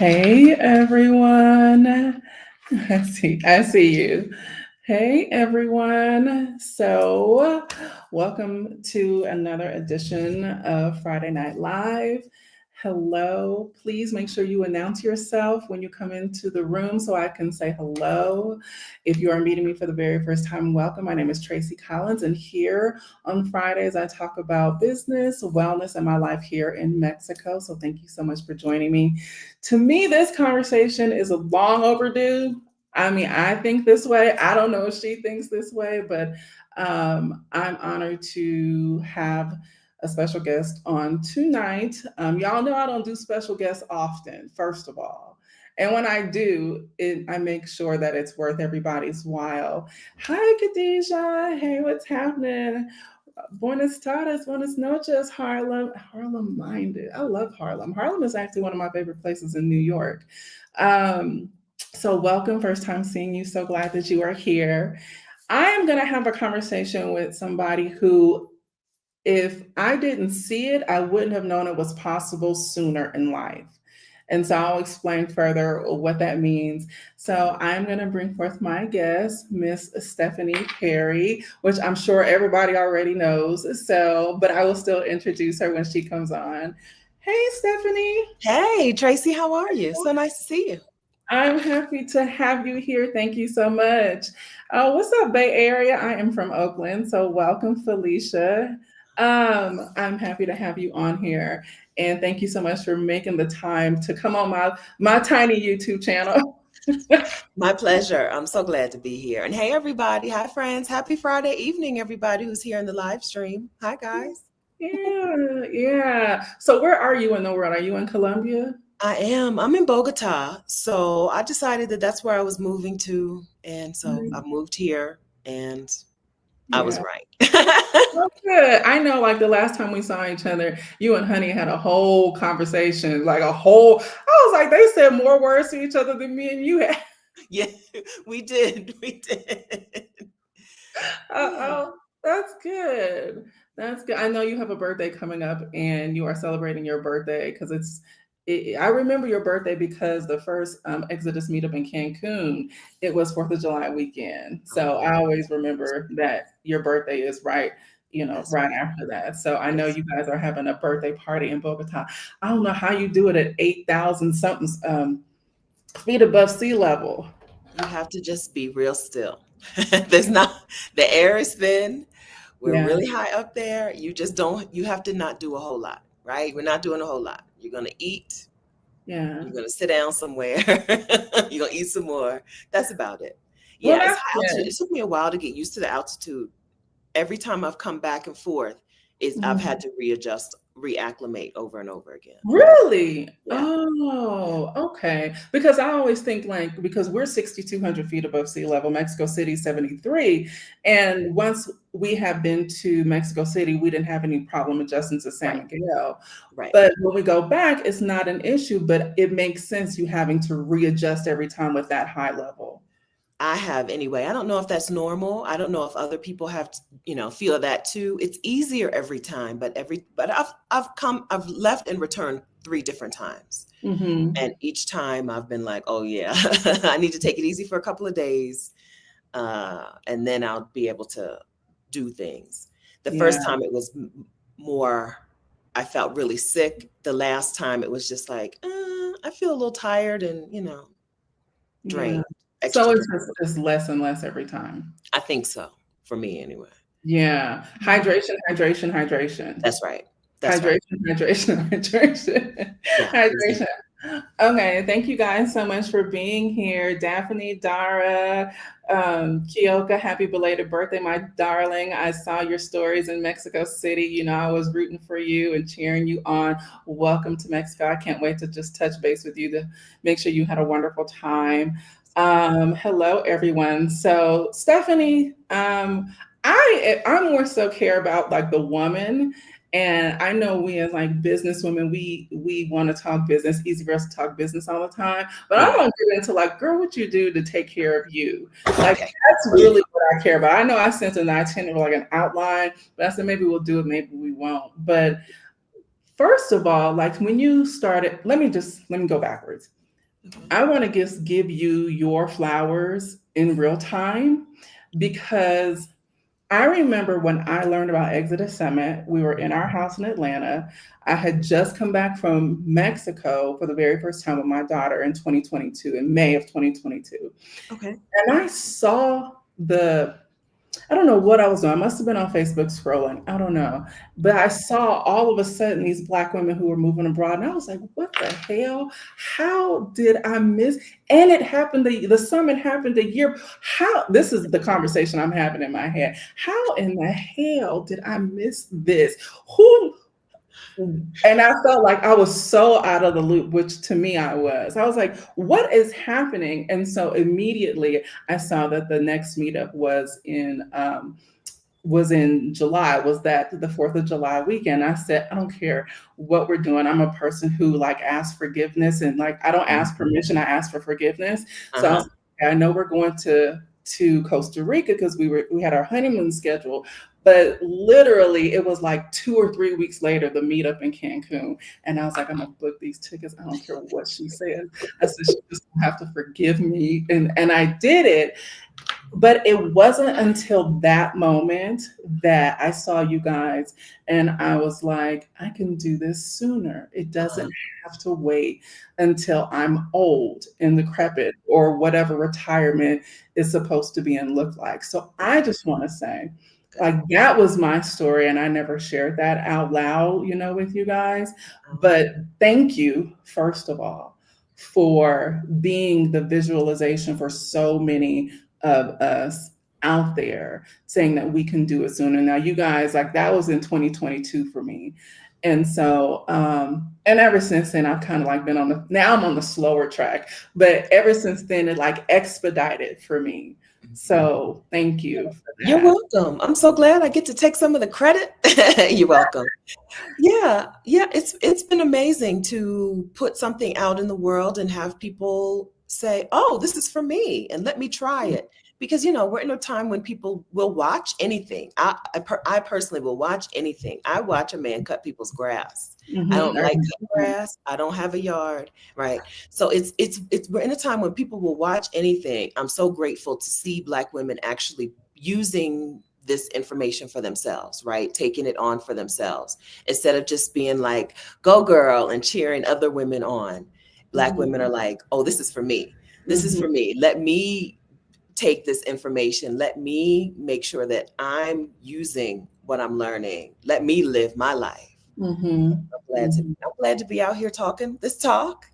Hey everyone. I see you. Hey everyone. So, welcome to another edition of Friday Night Live. Hello. Please make sure you announce yourself when you come into the room so I can say hello. If you are meeting me for the very first time, welcome. My name is Tracie Collins, and here on Fridays I talk about business, wellness, and my life here in Mexico. So, thank you so much for joining me. To me, this conversation is a long overdue. I mean, I think this way. I don't know if she thinks this way, but I'm honored to have a special guest on tonight. Y'all know I don't do special guests often, first of all. And when I do, I make sure that it's worth everybody's while. Hi, Khadijah. Hey, what's happening? Buenas tardes, buenas noches, Harlem. Harlem minded. I love Harlem. Harlem is actually one of my favorite places in New York. Um, so, welcome. First time seeing you. So glad that you are here. I am going to have a conversation with somebody who, if I didn't see it, I wouldn't have known it was possible sooner in life. And so I'll explain further what that means. So I'm going to bring forth my guest, Miss Stephanie Perry, which I'm sure everybody already knows. So, but I will still introduce her when she comes on. Hey, Stephanie. Hey, Tracie, how are you? So nice to see you. I'm happy to have you here. Thank you so much. What's up, Bay Area? I am from Oakland, so welcome, Felicia. I'm happy to have you on here, and thank you so much for making the time to come on my tiny YouTube channel. My pleasure. I'm so glad to be here. And hey, everybody. Hi, friends. Happy Friday evening, everybody who's here in the live stream. Hi, guys. Yeah, yeah. So, where are you in the world? Are you in Colombia? I am. I'm in Bogota. So I decided that that's where I was moving to. And so I moved here and I was Yeah. right. Oh, good. I know, like the last time we saw each other, you and Honey had a whole conversation, like a whole. I was like, they said more words to each other than me and you had. Yeah, we did. We did. Yeah. Oh, that's good. That's good. I know you have a birthday coming up, and you are celebrating your birthday because it's. I remember your birthday because the first Exodus meetup in Cancun, it was Fourth of July weekend. So Oh, I always remember that your birthday is right, that's right right. after that. So I know That's you guys are having a birthday party in Bogota. I don't know how you do it at 8,000 something feet above sea level. You have to just be real still. There's not, the air is thin. We're Yeah, really high up there. You just don't, you have to not do a whole lot, right? We're not doing a whole lot. You're going to eat, yeah. you're going to sit down somewhere, you're going to eat some more. That's about it. Well, Yeah, it's that's high altitude. good. It took me a while to get used to the altitude. Every time I've come back and forth, is I've Mhm. had to readjust, reacclimate over and over again. Really? Yeah, Oh, okay. Because I always think like because we're 6,200 feet above sea level, Mexico City 73, and once we have been to Mexico City, we didn't have any problem adjusting to San right, Miguel. right. But when we go back, it's not an issue, but it makes sense you having to readjust every time with that high level. I have anyway. I don't know if that's normal. I don't know if other people have, feel that too. It's easier every time, but I've left and returned 3 different times. Hmm. And each time I've been like, oh yeah, I need to take it easy for a couple of days. And then I'll be able to do things. The Yeah, first time it was more, I felt really sick. The last time it was just like, I feel a little tired and, yeah. drained, So extra it's drained. just it's less and less every time. I think so, for me anyway. Yeah. Mhm. Hydration, hydration, hydration. That's right. That's right. Hydration, hydration, hydration, Yeah, hydration. easy. Okay, thank you guys so much for being here. Daphne, Dara, Kioka, happy belated birthday, my darling. I saw your stories in Mexico City. I was rooting for you and cheering you on. Welcome to Mexico. I can't wait to just touch base with you to make sure you had a wonderful time. Hello, everyone. So, Stephanie, I more so care about like the woman, and I know we as like business women, we want to talk business. Easy for us to talk business all the time. But I Right. want to get into like, girl, what you do to take care of you. Like Okay. that's really what I care about. I know I sent an itinerary like an outline, but I said maybe we'll do it, maybe we won't. But first of all, like when you started, let me go backwards. I want to just give you your flowers in real time because I remember when I learned about Exodus Summit, we were in our house in Atlanta. I had just come back from Mexico for the very first time with my daughter in 2022, in May of 2022. Okay. And I saw I don't know what I was doing. I must have been on Facebook scrolling. I don't know. But I saw all of a sudden these Black women who were moving abroad. And I was like, what the hell? How did I miss? And it happened, the summit happened a year. How? This is the conversation I'm having in my head. How in the hell did I miss this? Who? And I felt like I was so out of the loop, which to me I was. I was like, what is happening? And so immediately I saw that the next meetup was in July, was that the 4th of July weekend. I said, I don't care what we're doing. I'm a person who like asks forgiveness and like I don't ask permission, I ask for forgiveness. So I was like, I know we're going to Costa Rica because we had our honeymoon schedule. But literally, it was like 2 or 3 weeks later, the meetup in Cancun. And I was like, I'm gonna book these tickets. I don't care what she said. I said, she just have to forgive me. And I did it. But it wasn't until that moment that I saw you guys and I was like, I can do this sooner. It doesn't have to wait until I'm old and decrepit or whatever retirement is supposed to be and look like. So I just want to say, like, that was my story, and I never shared that out loud, with you guys. But thank you, first of all, for being the visualization for so many of us out there saying that we can do it sooner. Now, you guys, like that was in 2022 for me. And so, and ever since then, I've kind of like been now I'm on the slower track, but ever since then, it like expedited for me. So thank you for that. You're welcome. I'm so glad I get to take some of the credit. You're welcome. Yeah, it's been amazing to put something out in the world and have people say, "Oh, this is for me," and let me try it. Because we're in a time when people will watch anything. I personally will watch anything. I watch a man cut people's grass. I don't like cutting grass. I don't have a yard, right? So it's we're in a time when people will watch anything. I'm so grateful to see Black women actually using this information for themselves, right? Taking it on for themselves instead of just being like, "Go girl," and cheering other women on. Black women are like, "Oh, this is for me. This is for me. Let me take this information. Let me make sure that I'm using what I'm learning. Let me live my life." I'm glad to be out here talking this talk.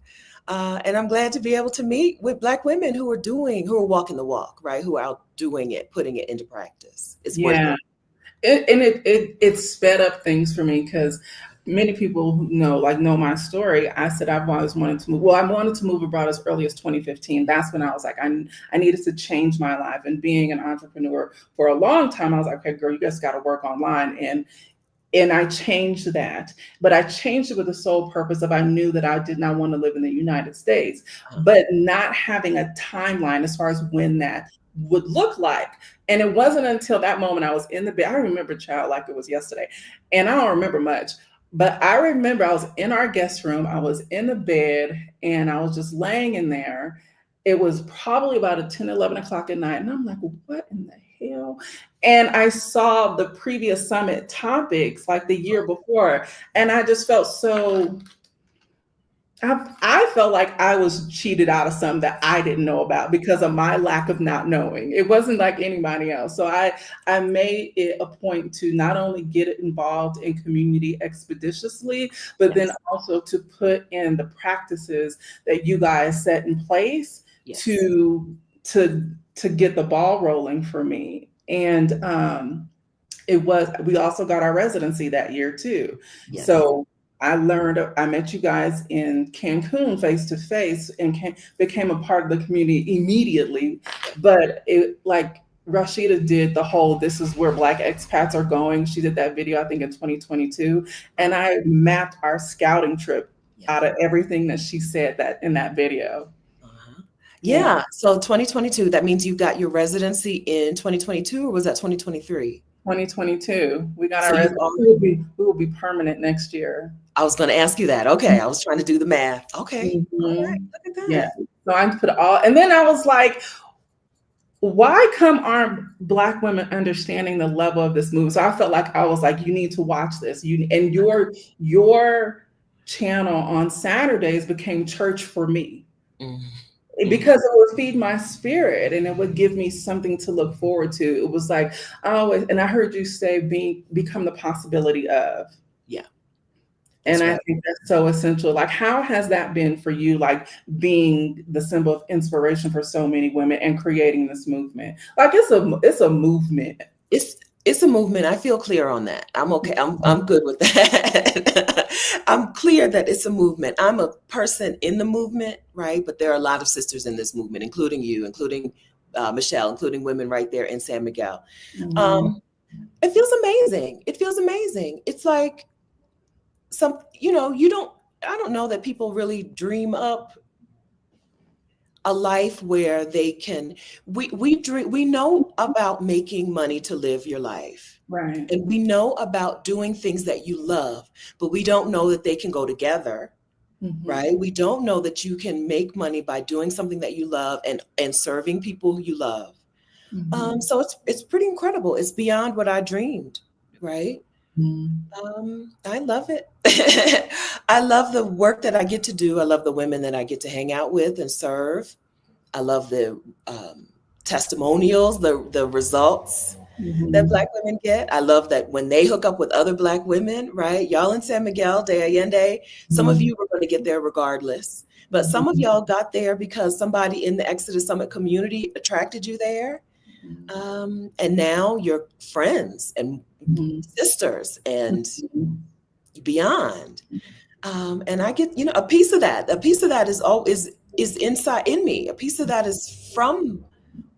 And I'm glad to be able to meet with Black women who are walking the walk, right? Who are out doing it, putting it into practice. It's working. It sped up things for me because many people who know my story. I said I've always wanted to move. Well, I wanted to move abroad as early as 2015. That's when I was like, I needed to change my life. And being an entrepreneur for a long time, I was like, okay, girl, you just got to work online. And I changed that, but I changed it with the sole purpose of I knew that I did not want to live in the United States, but not having a timeline as far as when that would look like. And it wasn't until that moment I was in the bed. I remember, child, like it was yesterday, and I don't remember much, but I remember I was in our guest room. I was in the bed and I was just laying in there. It was probably about 10, 11 o'clock at night. And I'm like, what in the hell? And I saw the previous summit topics like the year before. And I just felt I felt like I was cheated out of something that I didn't know about because of my lack of not knowing. It wasn't like anybody else. So I made it a point to not only get involved in community expeditiously, but then also to put in the practices that you guys set in place to get the ball rolling for me. And we also got our residency that year too. So I met you guys in Cancun face to face and became a part of the community immediately. But it like Rashida did the whole, this is where Black expats are going. She did that video, I think in 2022. And I mapped our scouting trip out of everything that she said that in that video. Yeah. So 2022, that means you got your residency in 2022, or was that 2023? 2022. We got our residency. We will be permanent next year. I was going to ask you that. Okay. I was trying to do the math. Okay. All right. Look at Yeah. So I put all, and then I was like, why come aren't Black women understanding the level of this movie? So I felt like I was like, you need to watch this. Your channel on Saturdays became church for me Mm-hmm. because it would feed my spirit and it would give me something to look forward to. It was like, oh, and I heard you say become the possibility of. Yeah. And That's I right. think that's so essential. Like, how has that been for you, like being the symbol of inspiration for so many women and creating this movement? Like, it's a movement. It's a movement. I feel clear on that. I'm okay. I'm good with that. I'm clear that it's a movement. I'm a person in the movement, right? But there are a lot of sisters in this movement, including you, including Michelle, including women right there in San Miguel. Mhm. Um, it feels amazing. It feels amazing. It's like I don't know that people really dream up a life where they can we know about making money to live your life, Right. and we know about doing things that you love, but we don't know that they can go together, Mhm. right? We don't know that you can make money by doing something that you love and serving people who you love. Mhm. So it's pretty incredible. It's beyond what I dreamed, right? Mhm. I love it. I love the work that I get to do. I love the women that I get to hang out with and serve. I love the testimonials, the results that Mhm. Black women get. I love that when they hook up with other Black women, right? Y'all in San Miguel de Allende, some of Mhm. you were going to get there regardless, but some of Mhm. y'all got there because somebody in the Exodus Summit community attracted you there. And now you're friends and Mhm. sisters and Mhm. beyond. And I get, a piece of that. A piece of that is inside in me. A piece of that is from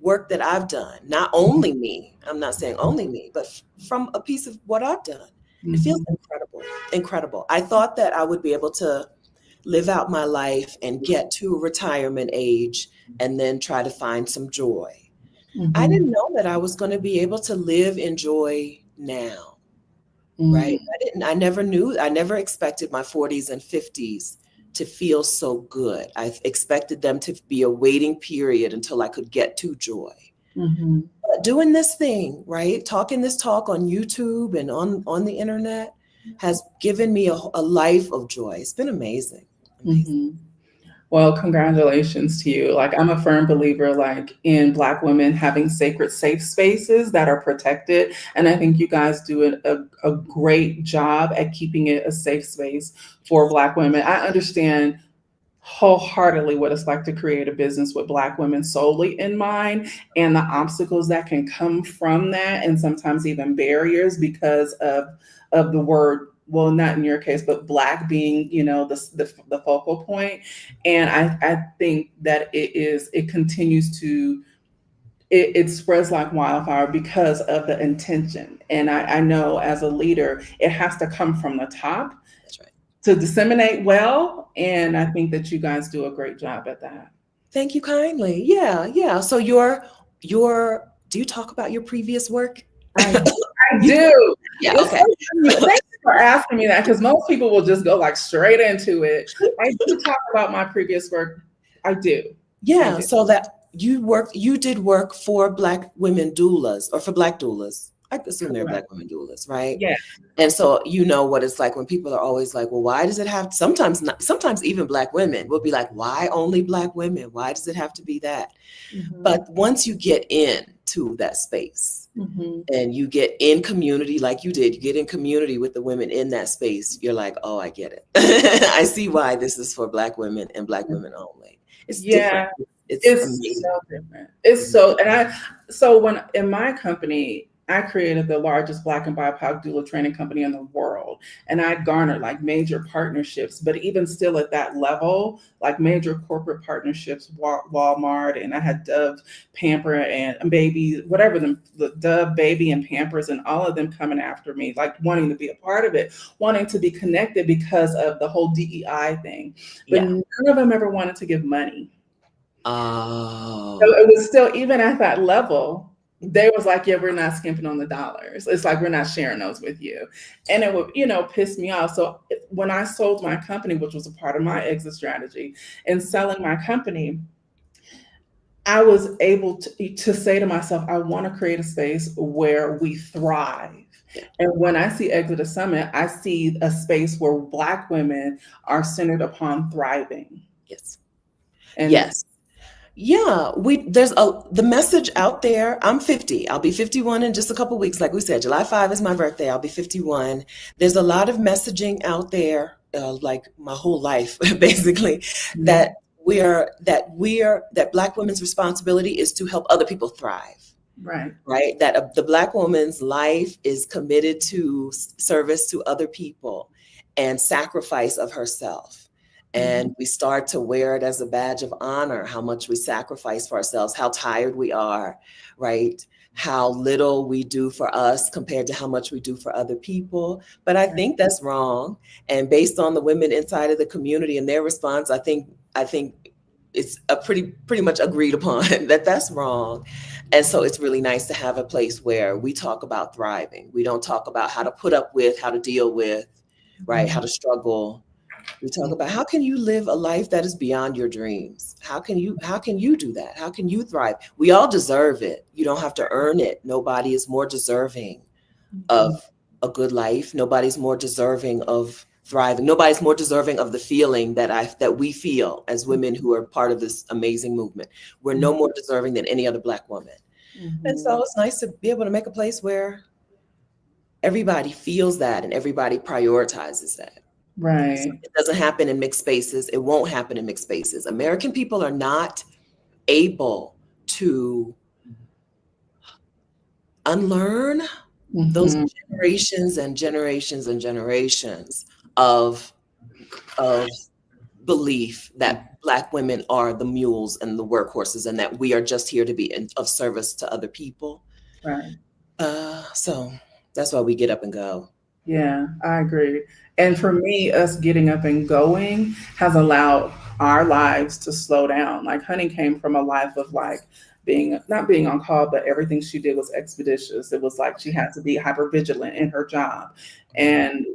work that I've done. Not only me. I'm not saying only me, but from a piece of what I've done. It feels Mhm. incredible. Incredible. I thought that I would be able to live out my life and get to retirement age and then try to find some joy. I Mhm. didn't know that I was going to be able to live in joy now. Right? Mhm. I never knew, I never expected my 40s and 50s to feel so good. I expected them to be a waiting period until I could get to joy. Mhm. But doing this thing, right? Talking this talk on YouTube and on the internet has given me a life of joy. It's been amazing. Amazing. Mhm. Well, congratulations to you. Like, I'm a firm believer, like, in Black women having sacred safe spaces that are protected. And I think you guys do a great job at keeping it a safe space for Black women. I understand wholeheartedly what it's like to create a business with Black women solely in mind and the obstacles that can come from that, and sometimes even barriers because of the word, well, not in your case, but Black being, the focal point. And I think that it continues to, it spreads like wildfire because of the intention. And I know as a leader, it has to come from the top That's right. to disseminate well. And I think that you guys do a great job at that. Thank you kindly. Yeah, yeah. So your do you talk about your previous work? I You do. do. Yeah, It's so okay. funny. Thank you for asking me that because most people will just go like straight into it. I do talk about my previous work. I do. I Yeah, do. so that you did work for Black women doulas or for Black doulas. I assume they're Correct. Black women doulas, right? Yeah. And so you know what it's like when people are always like, well, why does it have sometimes not, sometimes even Black women will be like, why only Black women? Why does it have to be that? Mm-hmm. But once you get into that space Mm-hmm. and you get in community like you did, you get in community with the women in that space, you're like, oh, I get it. I see why this is for Black women and Black women only. It's different. Yeah. It's It's amazing. so different. It's so, and so when in my company, I created the largest Black and BIPOC doula training company in the world. And I garnered like major partnerships, but even still at that level, like major corporate partnerships, Walmart, and I had Dove, Pamper, and Baby, whatever the Dove, Baby, and Pampers, and all of them coming after me, like wanting to be a part of it, wanting to be connected because of the whole DEI thing. But Yeah. none of them ever wanted to give money. So Oh, it was still, even at that level, they was like, yeah, we're not skimping on the dollars. It's like, we're not sharing those with you. And it would, piss me off. So when I sold my company, which was a part of my exit strategy, and selling my company, I was able to say to myself, I want to create a space where we thrive. And when I see Exit a Summit, I see a space where Black women are centered upon thriving. Yes. And Yes. Yeah, there's the message out there. I'm 50. I'll be 51 in just a couple weeks. Like we said, July 5 is my birthday. I'll be 51. There's a lot of messaging out there, like my whole life, basically, that that Black women's responsibility is to help other people thrive. right. Right? That the Black woman's life is committed to service to other people and sacrifice of herself. And we start to wear it as a badge of honor, how much we sacrifice for ourselves, how tired we are, right? How little we do for us compared to how much we do for other people. But I think that's wrong. And based on the women inside of the community and their response, I think it's a pretty much agreed upon that that's wrong. And so it's really nice to have a place where we talk about thriving. We don't talk about how to put up with, how to deal with, right? How to struggle. We talk about how can you live a life that is beyond your dreams? How can you do that? How can you thrive? We all deserve it. You don't have to earn it. Nobody is more deserving of a good life. Nobody's more deserving of thriving. Nobody's more deserving of the feeling that we feel as women who are part of this amazing movement. We're no more deserving than any other Black woman. And so it's nice to be able to make a place where everybody feels that and everybody prioritizes that. Right. So it doesn't happen in mixed spaces. It won't happen in mixed spaces. American people are not able to unlearn those generations and generations and generations of belief that Black women are the mules and the workhorses and that we are just here to be of service to other people. Right. So that's why we get up and go. Yeah, I agree. And for me, us getting up and going has allowed our lives to slow down. Like Honey came from a life of like not being on call, but everything she did was expeditious. It was like she had to be hyper vigilant in her job. And,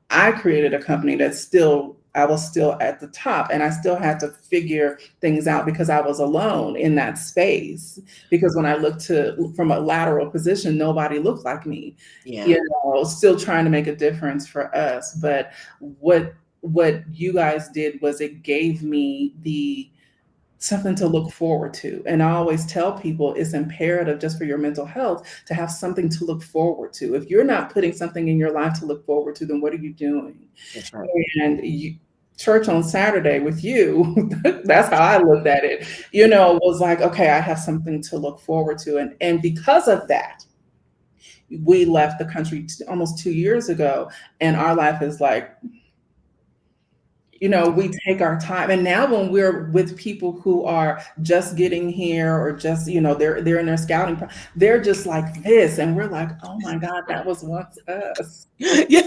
I created a company I was still at the top and I still had to figure things out because I was alone in that space. Because when I looked from a lateral position, nobody looked like me. Yeah. Still trying to make a difference for us. But what you guys did was it gave me something to look forward to. And I always tell people it's imperative just for your mental health to have something to look forward to. If you're not putting something in your life to look forward to, then what are you doing? That's right. And church on Saturday with you, that's how I looked at it, was like, okay, I have something to look forward to. And because of that, we left the country almost 2 years ago, and our life is like, we take our time. And now when we're with people who are just getting here or just, they're in their scouting, they're just like this. And we're like, oh my God, that was once us. Yeah.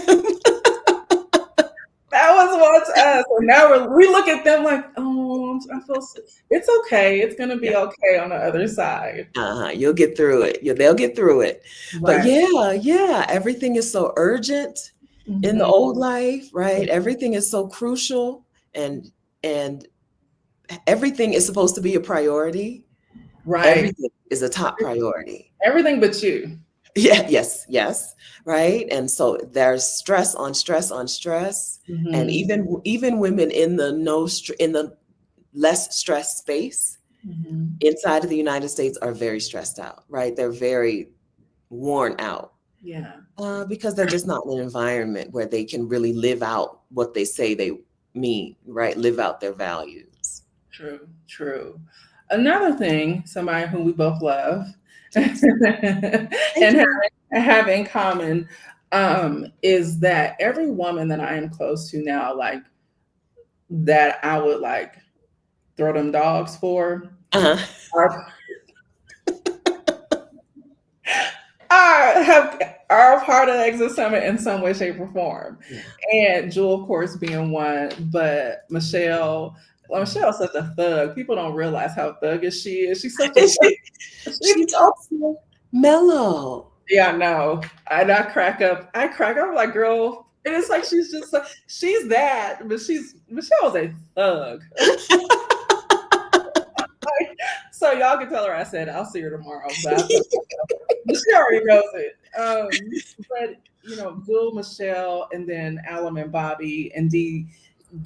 That was once us. And now we look at them like, oh, I feel it's okay. It's going to be okay on the other side. You'll get through it. They'll get through it. Right. But yeah, everything is so urgent in the old life, right? Everything is so crucial and everything is supposed to be a priority. Right. Everything is a top priority. Everything but you. Yeah, yes, right. And so there's stress on stress on stress. And even women in the less stressed space inside of the United States are very stressed out, right? They're very worn out. Yeah. Because they're just not in an environment where they can really live out what they say they mean, right? Live out their values. True. Another thing, somebody who we both love and have in common is that every woman that I am close to now, like that I would like throw them dogs for, are part of the Exit Summit in some way, shape, or form. Yeah. And Jewel, of course, being one, but Michelle, Well, Michelle's such a thug. People don't realize how thuggish she is. She's such a And thug. she's also mellow. Yeah, no. And I crack up. I crack up. I'm like, girl. And it's like she's just like she's that, but Michelle's a thug. So y'all can tell her I said I'll see her tomorrow. But she already knows it. But Jewel, Michelle, and then Alum and Bobby and Dee.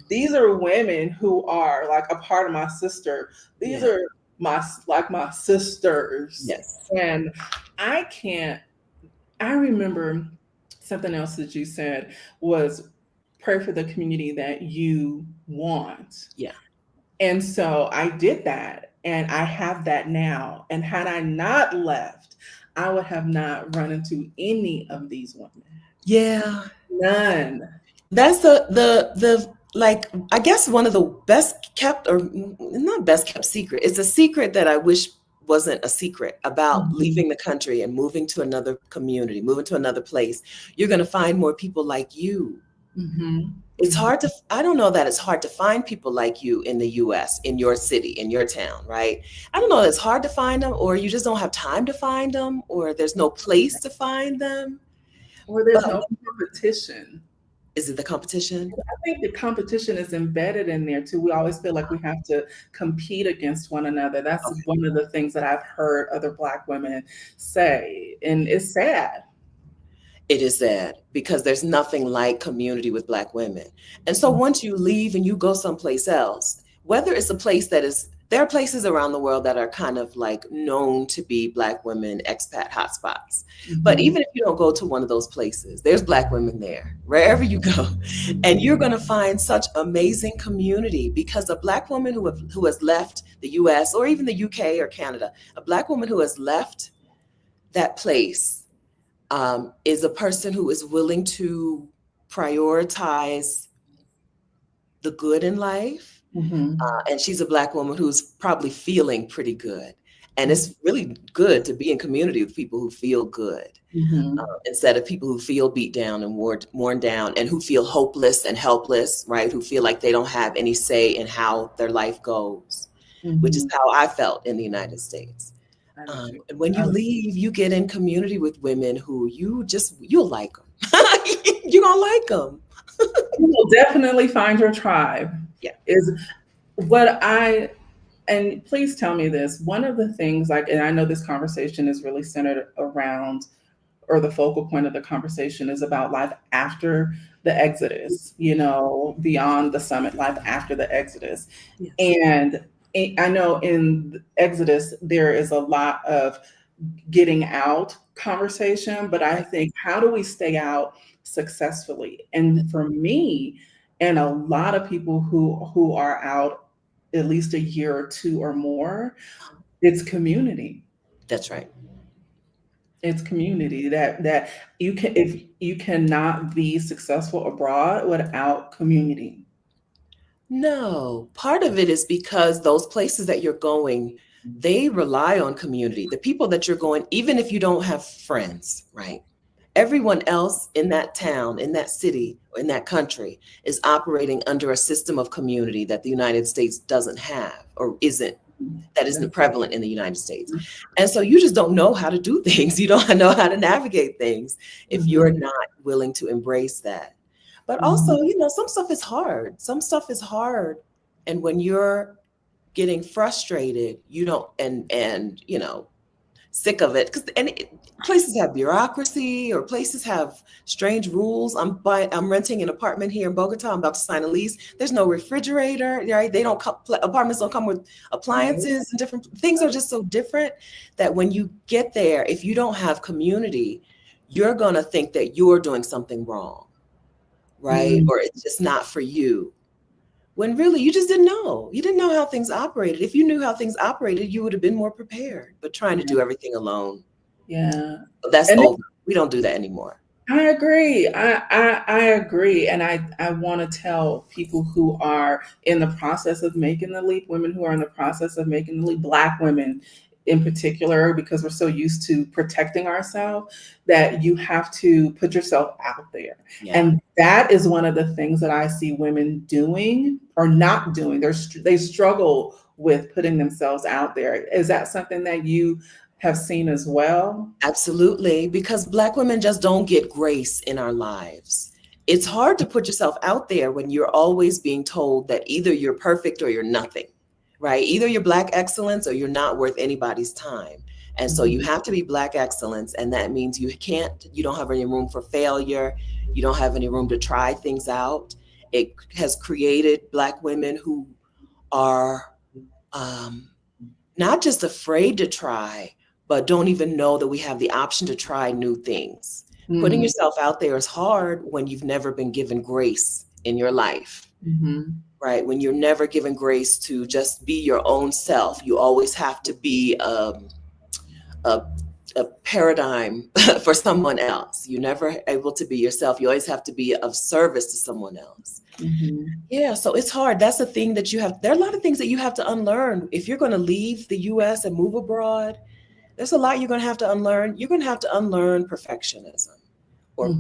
These are women who are like a part of my sister. These Yeah. are my sisters. Yes. And I can't. I remember something else that you said was pray for the community that you want. Yeah. And so I did that and I have that now. And had I not left, I would have not run into any of these women. Yeah. None. That's the like, I guess one of the best kept, or not best kept secret. It's a secret that I wish wasn't a secret about leaving the country and moving to another community, moving to another place. You're going to find more people like you. It's hard to, I don't know that it's hard to find people like you in the US, in your city, in your town, right? I don't know that it's hard to find them, or you just don't have time to find them, or there's no place to find them. Or there's no competition. Is it the competition? I think the competition is embedded in there too. We always feel like we have to compete against one another. That's one of the things that I've heard other Black women say. And it's sad. It is sad because there's nothing like community with Black women. And so once you leave and you go someplace else, whether it's a place that is, there are places around the world that are kind of like known to be Black women expat hotspots. But even if you don't go to one of those places, there's Black women there, wherever you go. And you're going to find such amazing community because a Black woman who has left the US or even the UK or Canada, a Black woman who has left that place is a person who is willing to prioritize the good in life. And she's a Black woman who's probably feeling pretty good. And it's really good to be in community with people who feel good instead of people who feel beat down and worn down and who feel hopeless and helpless, right? Who feel like they don't have any say in how their life goes, which is how I felt in the United States. And when you leave, you get in community with women who you'll like them. You're going to like them. You will definitely find your tribe. Yeah. And please tell me this, one of the things and I know this conversation is really centered around, or the focal point of the conversation is about life after the Exodus, beyond the summit, life after the Exodus. Yes. And I know in Exodus, there is a lot of getting out conversation, but I think, how do we stay out successfully? And for me, and a lot of people who are out at least a year or two or more, it's community. That's right. It's community that if you cannot be successful abroad without community. No, part of it is because those places that you're going, they rely on community. The people that you're going, even if you don't have friends, right? Everyone else in that town, in that city, or in that country is operating under a system of community that the United States doesn't have, or isn't prevalent in the United States. And so you just don't know how to do things. You don't know how to navigate things if you're not willing to embrace that. But also, some stuff is hard. Some stuff is hard. And when you're getting frustrated, and sick of it, because places have bureaucracy, or places have strange rules. I'm renting an apartment here in Bogota. I'm about to sign a lease. There's no refrigerator, right? Apartments don't come with appliances, and different things are just so different that when you get there, if you don't have community, you're going to think that you're doing something wrong, right? Or it's just not for you. When really you just didn't know. You didn't know how things operated. If you knew how things operated, you would have been more prepared. But trying to do everything alone. Yeah. That's over. We don't do that anymore. I agree. I agree. And I want to tell people who are in the process of making the leap, women who are in the process of making the leap, Black women, in particular, because we're so used to protecting ourselves, that you have to put yourself out there. Yeah. And that is one of the things that I see women doing or not doing. They struggle with putting themselves out there. Is that something that you have seen as well? Absolutely, because Black women just don't get grace in our lives. It's hard to put yourself out there when you're always being told that either you're perfect or you're nothing, right? Either you're Black excellence or you're not worth anybody's time. And so you have to be Black excellence. And that means you don't have any room for failure. You don't have any room to try things out. It has created Black women who are not just afraid to try, but don't even know that we have the option to try new things. Putting yourself out there is hard when you've never been given grace in your life, right? When you're never given grace to just be your own self. You always have to be a paradigm for someone else. You're never able to be yourself. You always have to be of service to someone else. Yeah, so it's hard. That's the thing that there are a lot of things that you have to unlearn. If you're going to leave the US and move abroad, there's a lot you're going to have to unlearn. You're going to have to unlearn perfectionism or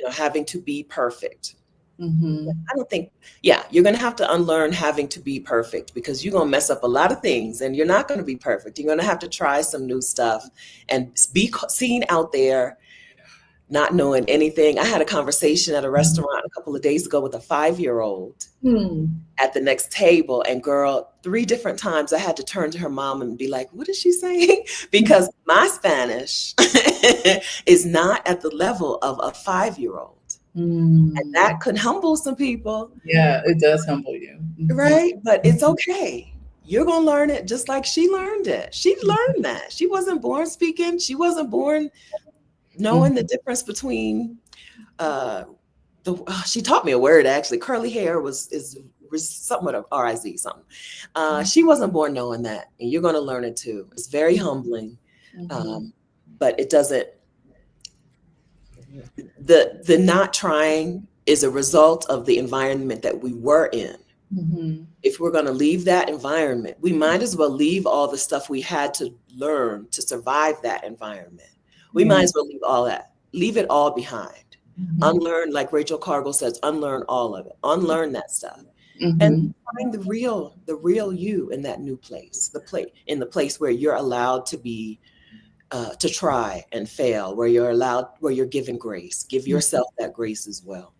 having to be perfect. I don't think, you're going to have to unlearn having to be perfect, because you're going to mess up a lot of things and you're not going to be perfect. You're going to have to try some new stuff and be seen out there, not knowing anything. I had a conversation at a restaurant a couple of days ago with a 5-year-old at the next table. And girl, 3 different times I had to turn to her mom and be like, what is she saying? Because my Spanish is not at the level of a 5-year-old. And that could humble some people. Yeah, it does humble you. Right? But it's okay. You're going to learn it just like she learned it. She learned that. She wasn't born speaking. She wasn't born knowing the difference between she taught me a word, actually. Curly hair is somewhat of RIZ something. She wasn't born knowing that, and you're going to learn it too. It's very humbling, but it doesn't. The not trying is a result of the environment that we were in. If we're going to leave that environment, we might as well leave all the stuff we had to learn to survive that environment. We might as well leave all that, leave it all behind. Unlearn, like Rachel Cargill says, unlearn all of it, unlearn that stuff, and find the real you in that new place, in the place where you're allowed to be, to try and fail, where you're given grace. Give yourself that grace as well.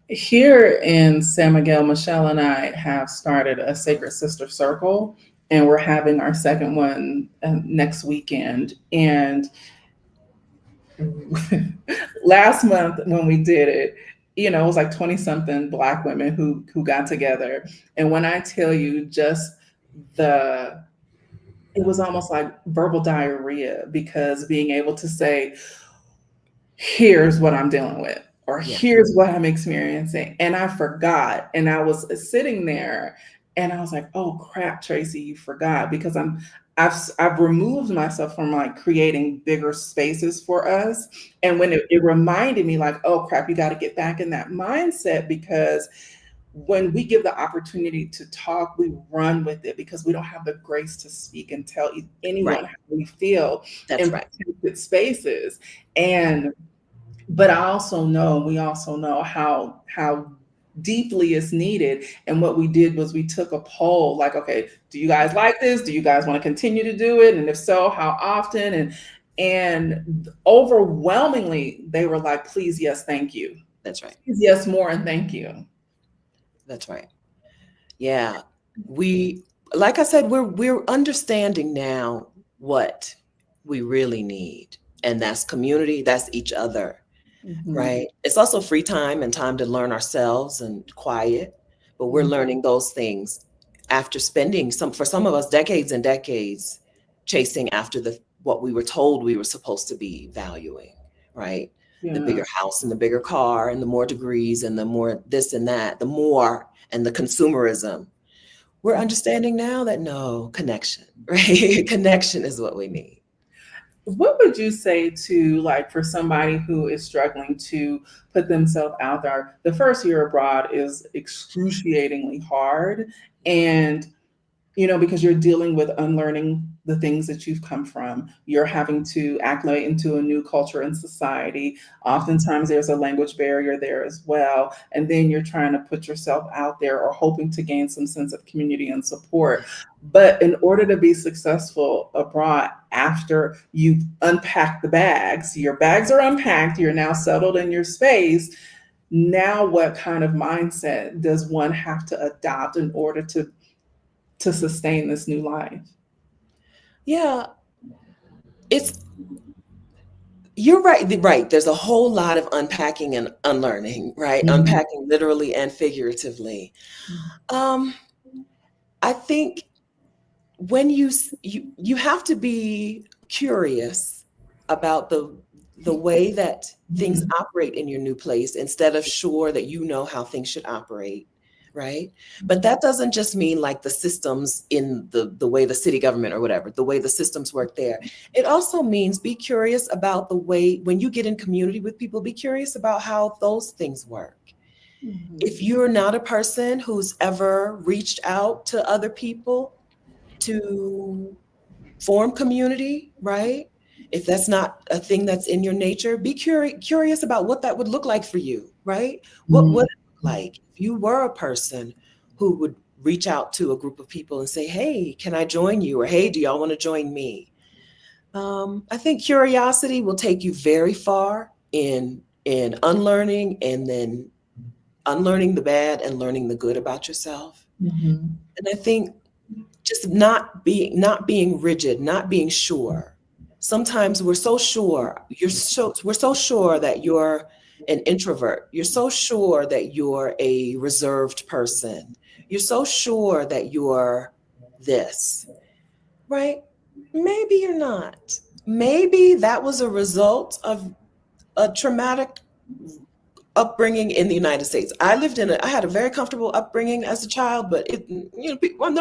Here in San Miguel, Michelle and I have started a Sacred Sister Circle, and we're having our second one next weekend. And last month when we did it, it was like 20 something Black women who got together. And when I tell you, it was almost like verbal diarrhea, because being able to say, here's what I'm dealing with, or here's what I'm experiencing. And I forgot. And I was sitting there and I was like, oh crap, Tracie, you forgot, because I've removed myself from like creating bigger spaces for us. And when it reminded me like, oh crap, you got to get back in that mindset, because when we give the opportunity to talk, we run with it, because we don't have the grace to speak and tell anyone how we feel in protected spaces. But we also know how deeply it's needed. And what we did was we took a poll, like, okay, do you guys like this? Do you guys want to continue to do it? And if so, how often? And overwhelmingly, they were like, please, yes, thank you. That's right. Please, yes, more, and thank you. That's right. Yeah. Like I said, we're understanding now what we really need. And that's community, that's each other. Right. It's also free time and time to learn ourselves and quiet. But we're learning those things after spending for some of us, decades and decades chasing after what we were told we were supposed to be valuing. Right. The bigger house and the bigger car and the more degrees and the more this and that, the more, and the consumerism. We're understanding now that no, connection, right? Connection is what we need. What would you say to, like, for somebody who is struggling to put themselves out there? The first year abroad is excruciatingly hard. And because you're dealing with unlearning the things that you've come from. You're having to acclimate into a new culture and society. Oftentimes, there's a language barrier there as well. And then you're trying to put yourself out there or hoping to gain some sense of community and support. But in order to be successful abroad, after you've unpacked the bags, your bags are unpacked, you're now settled in your space. Now, what kind of mindset does one have to adopt in order to sustain this new life? Yeah, it's you're right. There's a whole lot of unpacking and unlearning, right? Mhm. Unpacking literally and figuratively. Um, I think when you have to be curious about the way that things Mhm. operate in your new place instead of sure that you know how things should operate, right? But that doesn't just mean like the systems in the way the city government or whatever, the way the systems work there. It also means be curious about the way when you get in community with people, be curious about how those things work. If Mhm. you're not a person who's ever reached out to other people to form community, right? If that's not a thing that's in your nature, be curious about what that would look like for you, right? What would Mhm. it look like if you were a person who would reach out to a group of people and say, hey, can I join you? Or hey, do y'all want to join me? I think curiosity will take you very far in unlearning and then unlearning the bad and learning the good about yourself. Mhm. And I think just not being rigid, not being sure. Sometimes we're so sure that you're an introvert. You're so sure that you're a reserved person. You're so sure that you're this, right? Maybe you're not. Maybe that was a result of a traumatic upbringing in the United States. I had a very comfortable upbringing as a child, but the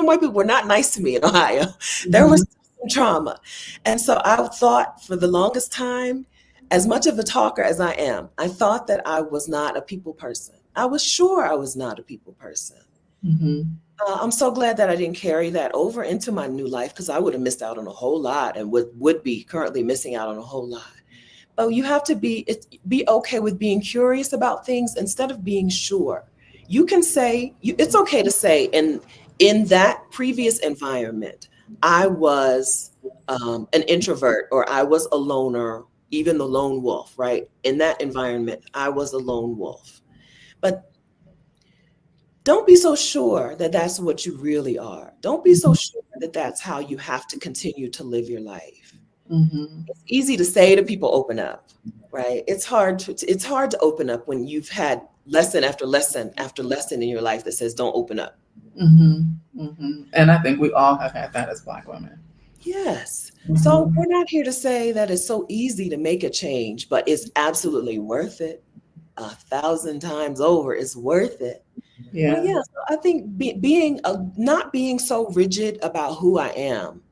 white people were not nice to me in Ohio. There was Mhm. some trauma. And so I thought for the longest time, as much of a talker as I am, I thought that I was not a people person. I was sure I was not a people person. Mhm. I'm so glad that I didn't carry that over into my new life because I would have missed out on a whole lot and would be currently missing out on a whole lot. Oh, you have to be okay with being curious about things instead of being sure. You can say it's okay to say in that previous environment, I was an introvert or I was a loner, even the lone wolf, right? In that environment, I was a lone wolf. But don't be so sure that that's what you really are. Don't be so Mhm. sure that that's how you have to continue to live your life. Mhm. It's easy to say to people open up, right? It's hard to open up when you've had lesson after lesson after lesson in your life that says don't open up. Mhm. Mhm. And I think we all have had that as Black women. Yes. So Mhm. we're not here to say that it's so easy to make a change, but it's absolutely worth it. 1,000 times over, it's worth it. But Yeah. yeah, so I think not being so rigid about who I am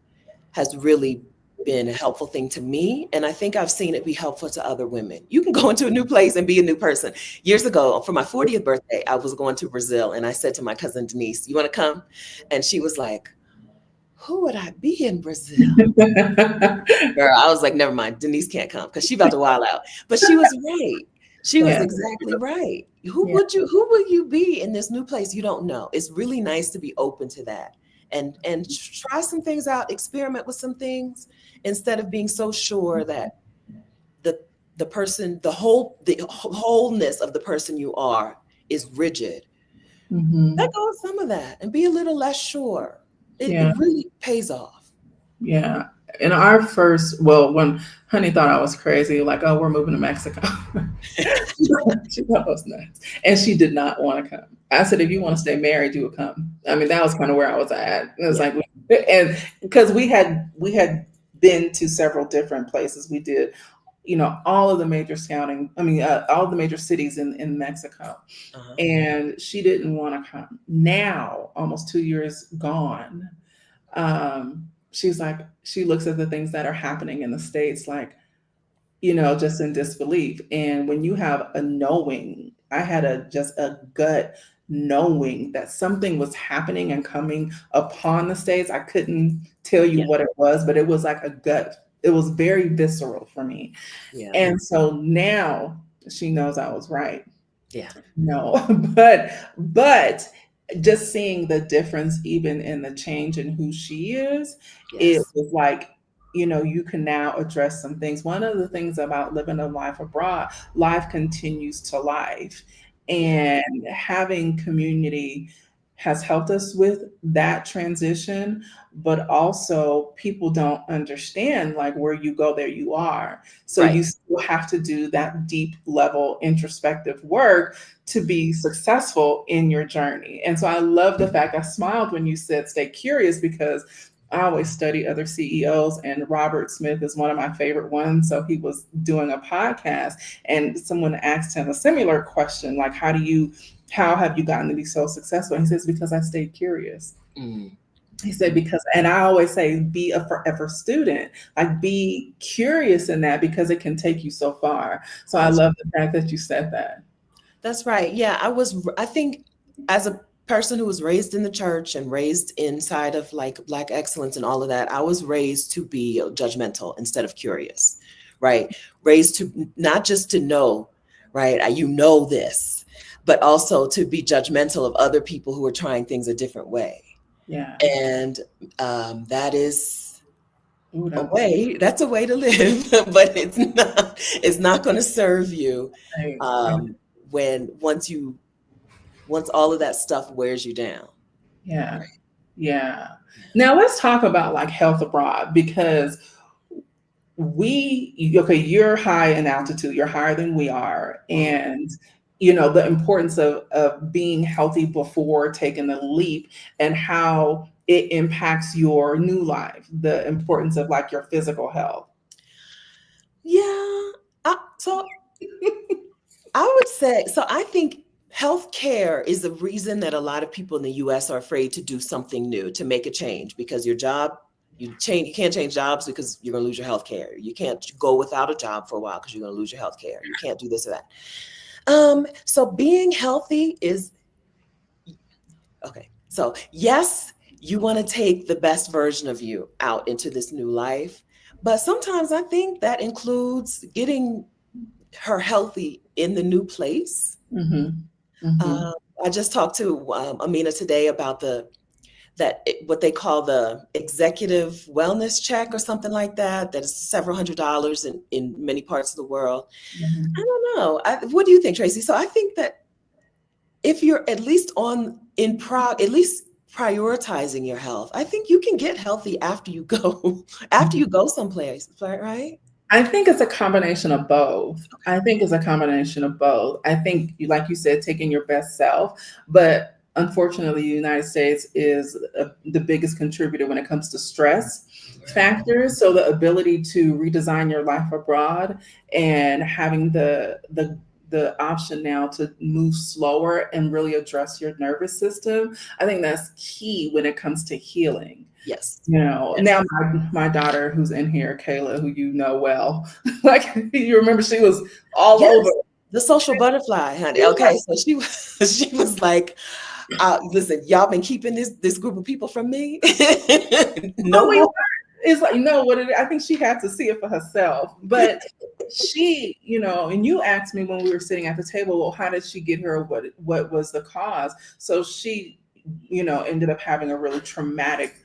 has really been a helpful thing to me. And I think I've seen it be helpful to other women. You can go into a new place and be a new person. Years ago, for my 40th birthday, I was going to Brazil and I said to my cousin Denise, you want to come? And she was like, who would I be in Brazil? Girl, I was like, never mind. Denise can't come because she about to wild out. But she was right. She was Yeah. exactly right. Yeah. Who will you be in this new place you don't know? It's really nice to be open to that and try some things out, experiment with some things instead of being so sure that the the wholeness of the person you are is rigid. Let Mhm. go of some of that and be a little less sure. It Yeah. really pays off. Yeah. In our first, well, when Honey thought I was crazy, like, oh, we're moving to Mexico. She thought I was nuts. And she did not want to come. I said, if you want to stay married, you would come. I mean, that was kind of where I was at. It was Yeah. like, and because we had been to several different places. We did, all of the major scouting, all of the major cities in Mexico. Uh-huh. And she didn't want to come. Now, almost 2 years gone, she's like, she looks at the things that are happening in the States, like, just in disbelief. And when you have a knowing, I had just a gut knowing that something was happening and coming upon the States. I couldn't tell you Yeah. what it was, but it was like a gut. It was very visceral for me. Yeah. And so now she knows I was right. Yeah. No, but just seeing the difference even in the change in who she is, it Yes. was like, you can now address some things. One of the things about living a life abroad, life continues to life. Yeah. And having community has helped us with that transition, but also people don't understand like where you go, there you are. So Right. you still have to do that deep level introspective work to be successful in your journey. And so I love the fact I smiled when you said stay curious, because I always study other CEOs, and Robert Smith is one of my favorite ones. So he was doing a podcast and someone asked him a similar question, like, how have you gotten to be so successful? And he says, because I stayed curious. Mm. He said, because, and I always say, be a forever student, like be curious in that, because it can take you so far. So I That's love the fact that you said that. That's right. Yeah, I think as a person who was raised in the church and raised inside of like Black excellence and all of that, I was raised to be judgmental instead of curious, right? Raised to not just to know, right? You know this, but also to be judgmental of other people who are trying things a different way. Yeah. And that is Ooh, a that was way, that's a way to live, but it's not going to serve you right. um, when once all of that stuff wears you down. Yeah. Right. Yeah. Now let's talk about like health abroad, because okay, you're high in altitude, you're higher than we are. Mhm. And the importance of being healthy before taking the leap, and how it impacts your new life, the importance of like your physical health. Yeah. So I would say, so I think healthcare is the reason that a lot of people in the US are afraid to do something new, to make a change, because your job, you can't change jobs because you're going to lose your healthcare. You can't go without a job for a while because you're going to lose your healthcare. You can't do this or that. So being healthy is okay. So yes, you want to take the best version of you out into this new life, but sometimes I think that includes getting her healthy in the new place. Hmm. Hmm. Uh, I just talked to Amina today about what they call the executive wellness check or something like that. That is several $100s in many parts of the world. I Hmm. don't know. What do you think, Tracy? So I think that if you're at least at least prioritizing your health, I think you can get healthy after you go after you go someplace, right? I think it's a combination of both. I think it's a combination of both. I think, like you said, taking your best self, but unfortunately, the United States is the biggest contributor when it comes to stress factors. So the ability to redesign your life abroad, and having the option now to move slower and really address your nervous system, I think that's key when it comes to healing. Yes. Now Yes. my daughter who's in here, Kayla, who you know well, like you remember she was all over. Yes. The social butterfly, honey. She was like, Okay, so she was she was like, listen, y'all been keeping this group of people from me. no, No we more. weren't. It's like, I think she had to see it for herself. But she, and you asked me when we were sitting at the table, well, how did she get here? What was the cause? So she, ended up having a really traumatic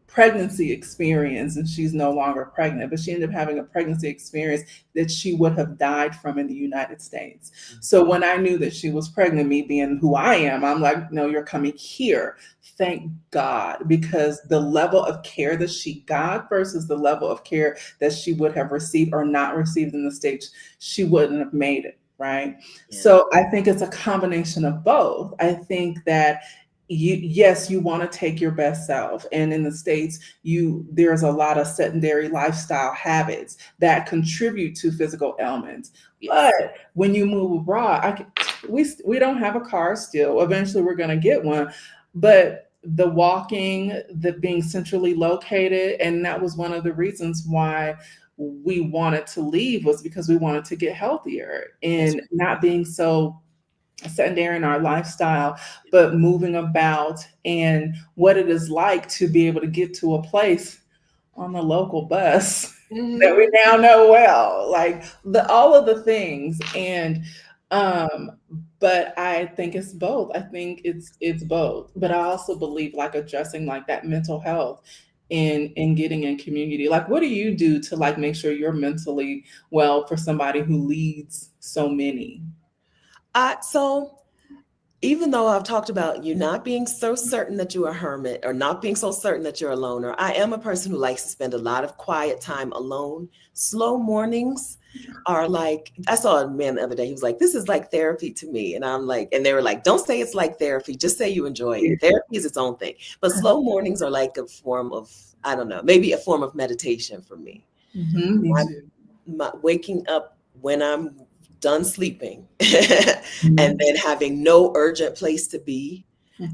pregnancy experience, and she's no longer pregnant, but she ended up having a pregnancy experience that she would have died from in the United States. So when I knew that she was pregnant, me being who I am, I'm like, no, you're coming here. Thank God, because the level of care that she got versus the level of care that she would have received or not received in the States, she wouldn't have made it. Right. Yeah. So I think it's a combination of both. I think that yes, you want to take your best self, and in the States there's a lot of sedentary lifestyle habits that contribute to physical ailments. But Yes. when you move abroad, we don't have a car still. Eventually we're going to get one, but the walking, the being centrally located, and that was one of the reasons why we wanted to leave, was because we wanted to get healthier That's and not being so secondary in our lifestyle, but moving about and what it is like to be able to get to a place on the local bus that Hmm. we now know well, like all of the things. And um but I think it's both. I think it's both, but I also believe like addressing like that mental health in getting in community. Like what do you do to like make sure you're mentally well for somebody who leads so many? So even though I've talked about you not being so certain that you're a hermit or not being so certain that you're a loner, I am a person who likes to spend a lot of quiet time alone. Slow mornings are like, I saw a man the other day, he was like, this is like therapy to me. And I'm like, and they were like, don't say it's like therapy, just say you enjoy it. Therapy is its own thing. But slow mornings are like a form of, I don't know, maybe a form of meditation for me. Mm-hmm, me too. Waking up when I'm done sleeping and Mhm. then having no urgent place to be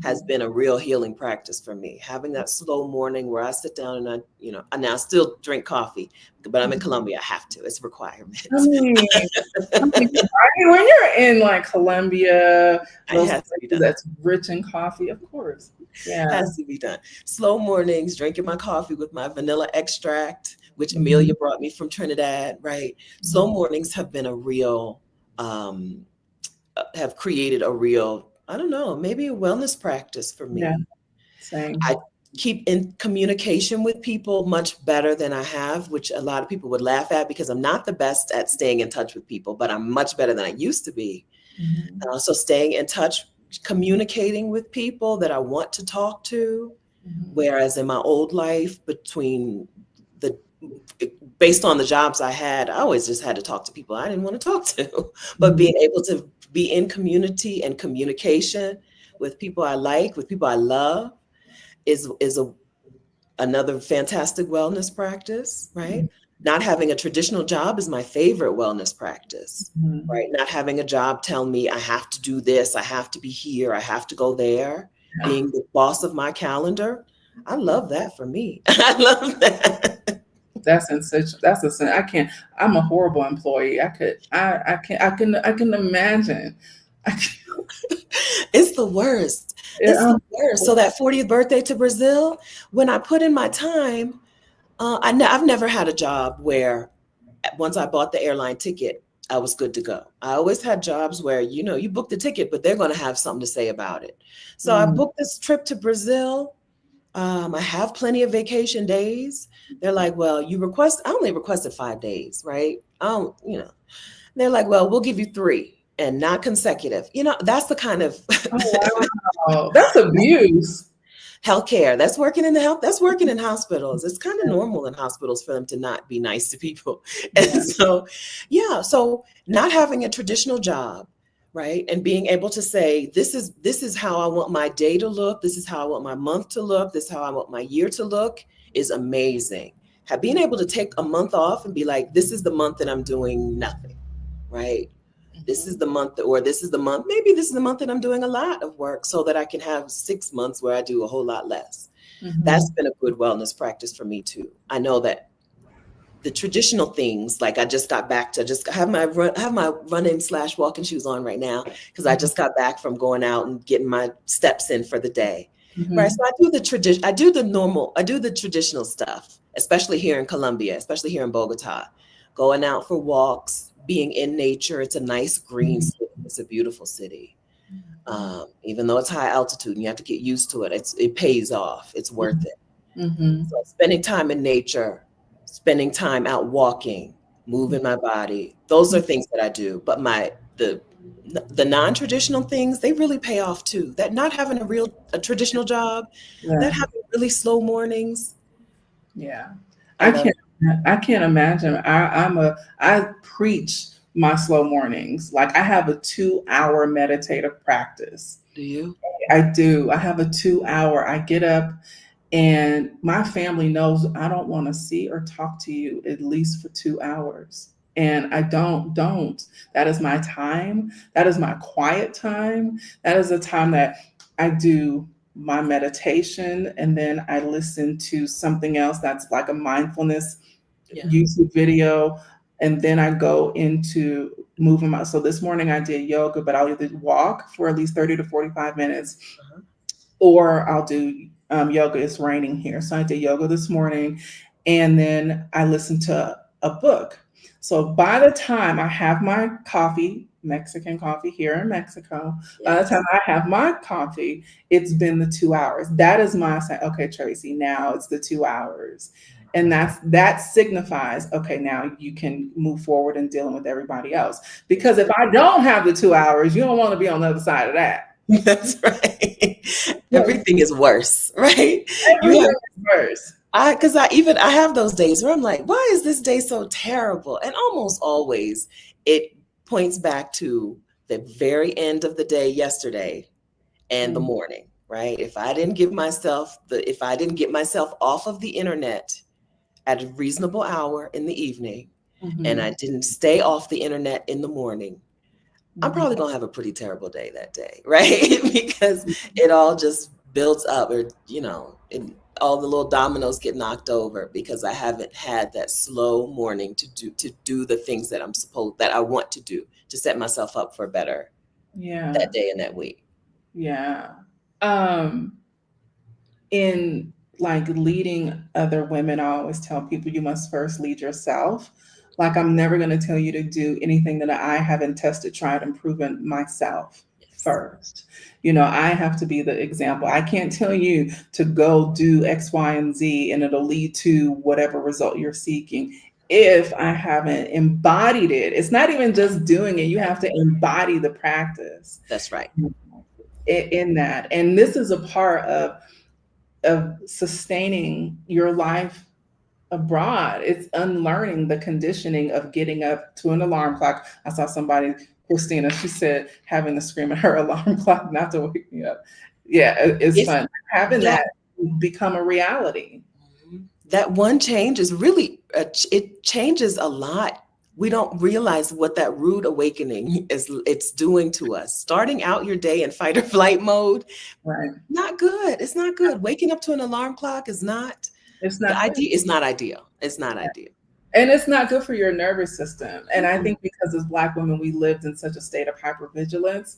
has Mhm. been a real healing practice for me. Having that slow morning where I sit down and I now still drink coffee, but I'm in Colombia. I have to, it's a I requirement. mean, right? When you're in like Colombia, It those has to be places done. that's rich in coffee, of course. Yeah. Has to be done. Slow mornings, drinking my coffee with my vanilla extract, which Mhm. Amelia brought me from Trinidad, right? Slow Mhm. mornings have been a real um, have created a real, I don't know, maybe a wellness practice for Yeah, me. I same. keep in communication with people much better than I have, which a lot of people would laugh at because I'm not the best at staying in touch with people, but I'm much better than I used to be. Mhm. So staying in touch, communicating with people that I want to talk to, Mhm. whereas in my old life, the based on the jobs I had, I always just had to talk to people I didn't want to talk to. But Mhm. being able to be in community and communication with people I like, with people I love, is another fantastic wellness practice, right? Not having a traditional job is my favorite wellness practice, Mhm. right? Not having a job tell me I have to do this, I have to be here, I have to go there. Yeah. Being the boss of my calendar, I love that for me. I love that. That's in such that's a sin. I can't. I'm a horrible employee. I could. I can imagine. I can, It's the worst. yeah, It's the worst. So that 40th birthday to Brazil, when I put in my time, I've never had a job where once I bought the airline ticket, I was good to go. I always had jobs where, you book the ticket, but they're going to have something to say about it. So I mm, booked this trip to Brazil. I have plenty of vacation days. They're like, well, I only requested 5 days, right? I don't, they're like, well, we'll give you 3 and not consecutive. That's the kind of oh wow, that's abuse. healthcare. That's working in hospitals. It's kind of normal in hospitals for them to not be nice to people. Yeah. And so, yeah, so not having a traditional job, right? And being able to say, this is how I want my day to look, this is how I want my month to look, this is how I want my year to look is amazing. Being able to take a month off and be like, this is the month that I'm doing nothing, right? This is Mhm. the month, or this is the month, maybe this is the month that I'm doing a lot of work so that I can have 6 months where I do a whole lot less. That's Mhm. been a good wellness practice for me too. I know that the traditional things, like I just got back to just have my running slash walking shoes on right now because I Mhm. just got back from going out and getting my steps in for the day. Right. Mhm. So I do the traditional stuff, especially here in Colombia, especially here in Bogota, going out for walks, being in nature. It's a nice green Mhm. city. It's a beautiful city. Even though it's high altitude and you have to get used to it, it pays off. It's worth Mhm. it. Mhm. So spending time in nature, spending time out walking, moving my body, those are things that I do. But the non-traditional things, they really pay off too. That not having a traditional job, that Yeah. having really slow mornings, Yeah. I I love can't it. I can't imagine. I preach my slow mornings. Like I have a 2 hour meditative practice. Do you? I do. I have a 2 hour. I get up and my family knows I don't want to see or talk to you at least for 2 hours. And I don't. That is my time. That is my quiet time. That is the time that I do my meditation and then I listen to something else that's like a mindfulness Yeah. YouTube video. And then I go into moving my. So this morning I did yoga, but I'll either walk for at least 30 to 45 minutes, Uh-huh. or I'll do yoga. It's raining here, so I did yoga this morning, and then I listened to a book. So by the time I have my coffee, Mexican coffee here in Mexico, by the time Yes. I have my coffee, it's been the 2 hours. That is my sign. Okay, Tracie, now it's the 2 hours. And that signifies, okay, now you can move forward in dealing with everybody else. Because if I don't have the 2 hours, you don't want to be on the other side of that. That's right. Everything is worse, right? You Everything have is worse. because I have those days where I'm like, why is this day so terrible? And almost always it points back to the very end of the day yesterday and the Mm-hmm. morning, right? If I didn't get myself off of the internet at a reasonable hour in the evening, and I didn't stay off the internet in the morning, I'm probably gonna have a pretty terrible day that day, right? Because it all just builds up, or all the little dominoes get knocked over because I haven't had that slow morning to do the things that I want to do to set myself up for better Yeah. that day and that week. Yeah. Um, in like leading other women, I always tell people you must first lead yourself. Like I'm never going to tell you to do anything that I haven't tested, tried, and proven myself Yes, first. I have to be the example. I can't tell you to go do X, Y, and Z and it'll lead to whatever result you're seeking if I haven't embodied it. It's not even just doing it, you have to embody the practice that's right. in that. And this is a part of sustaining your life abroad. It's unlearning the conditioning of getting up to an alarm clock. I saw somebody, Christina, she said having to scream at her alarm clock not to wake me up. Yeah, it's If fun. Having that that become a reality. that one change is really it changes a lot. We don't realize what that rude awakening is it's doing to us. Starting out your day in fight or flight mode, Right. not good. It's not good. Waking up to an alarm clock is not It's the not good. idea. It's not ideal. It's not ideal. And it's not good for your nervous system. And I Mm-mm. think because as Black women, we lived in such a state of hypervigilance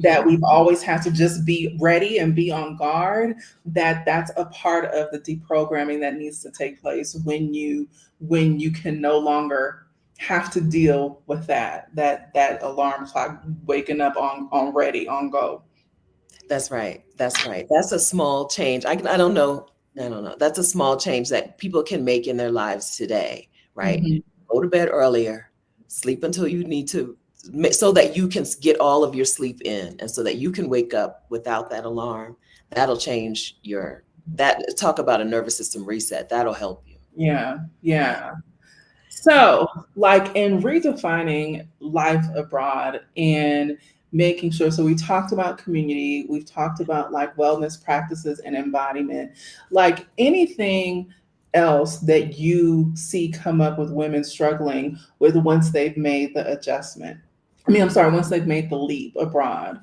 that Mhm. we've always had to just be ready and be on guard, that's a part of the deprogramming that needs to take place when you can no longer have to deal with that alarm clock waking up on ready, on go. That's right. That's right. That's a small change. I don't know. I don't know. That's a small change that people can make in their lives today, right? Mhm. Go to bed earlier, sleep until you need to, so that you can get all of your sleep in and so that you can wake up without that alarm. That'll change talk about a nervous system reset. That'll help you. Yeah, yeah. So, like in redefining life abroad and making sure, so we talked about community, we've talked about like wellness practices and embodiment, like anything else that you see come up with women struggling with once they've made the adjustment. I mean, I'm sorry, once they've made the leap abroad.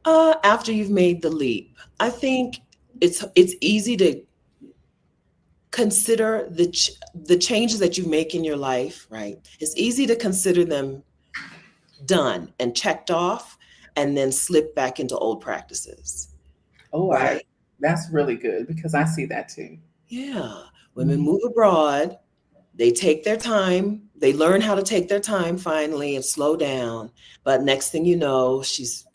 After you've made the leap, I think it's easy to consider the changes that you make in your life, right? It's easy to consider them done and checked off and then slip back into old practices, Oh, right? that's really good because I see that too. Yeah. Women move abroad, they take their time, they learn how to take their time finally and slow down. But next thing you know, she's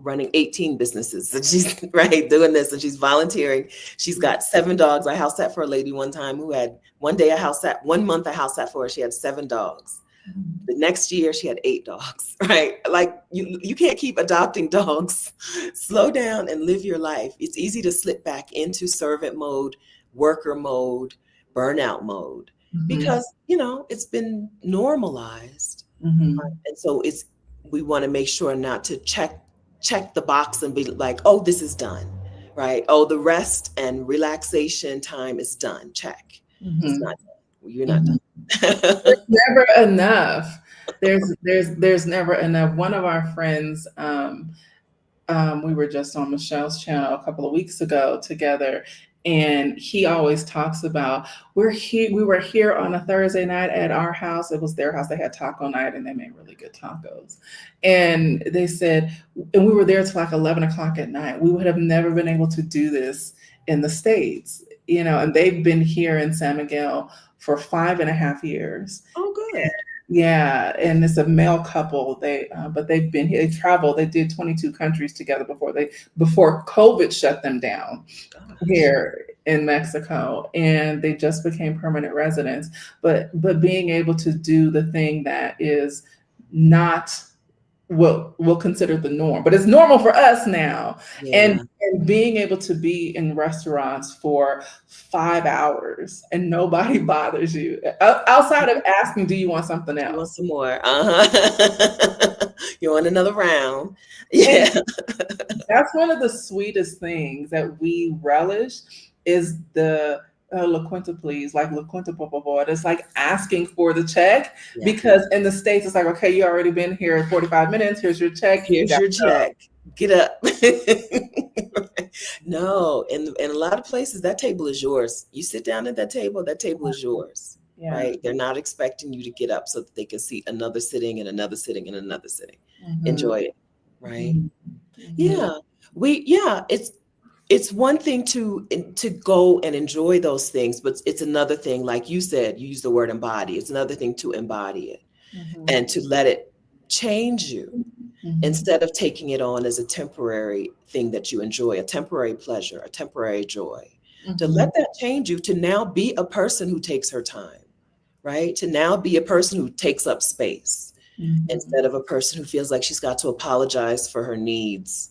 running 18 businesses and she's right doing this and she's volunteering. She's got 7 dogs. I house sat for a lady one time who had one month I house sat for her, she had 7 dogs. The next year she had 8 dogs, right? Like you can't keep adopting dogs. Slow down and live your life. It's easy to slip back into servant mode, worker mode, burnout mode Mhm. because it's been normalized. Mhm. And so we want to make sure not to check the box and be like, oh, this is done, right? Oh, the rest and relaxation time is done. Check. It's Mhm. not done. You're not Mhm. done. There's never enough. There's never enough. One of our friends, we were just on Michelle's channel a couple of weeks ago together, And he always talks about we were here on a Thursday night at our house. It was their house. They had taco night and they made really good tacos. And they said, and we were there till like 11 o'clock at night. We would have never been able to do this in the States, you know, and they've been here in San Miguel for 5.5 years. Oh, good. Yeah, and it's a male couple. But they've been here. They traveled. They did 22 countries together before COVID shut them down Gosh. here in Mexico, and they just became permanent residents. But being able to do the thing that is not what we'll consider the norm, but it's normal for us now, and Yeah. and being able to be in restaurants for 5 hours and nobody bothers you outside of asking, "Do you want something You want else?" some more? You want another round? And Yeah. that's one of the sweetest things that we relish is the La Quinta, please, like La Quinta, por favor. It's like asking for the check Yeah. because in the States, it's like, okay, you already been here 45 minutes. Here's your check. You Here's got your to go. check. Get up. No, in a lot of places, that table is yours. You sit down at that table is yours, Yeah. right? They're not expecting you to get up so that they can see another sitting and another sitting and another sitting. Mhm. Enjoy it, right? Mhm. Mhm. Yeah. It's one thing to go and enjoy those things, but it's another thing, like you said, you use the word embody. It's another thing to embody it Mhm. and to let it change you Mhm. instead of taking it on as a temporary thing that you enjoy, a temporary pleasure, a temporary joy. To Mhm. let that change you, to now be a person who takes her time, right? To now be a person who takes up space Mhm. instead of a person who feels like she's got to apologize for her needs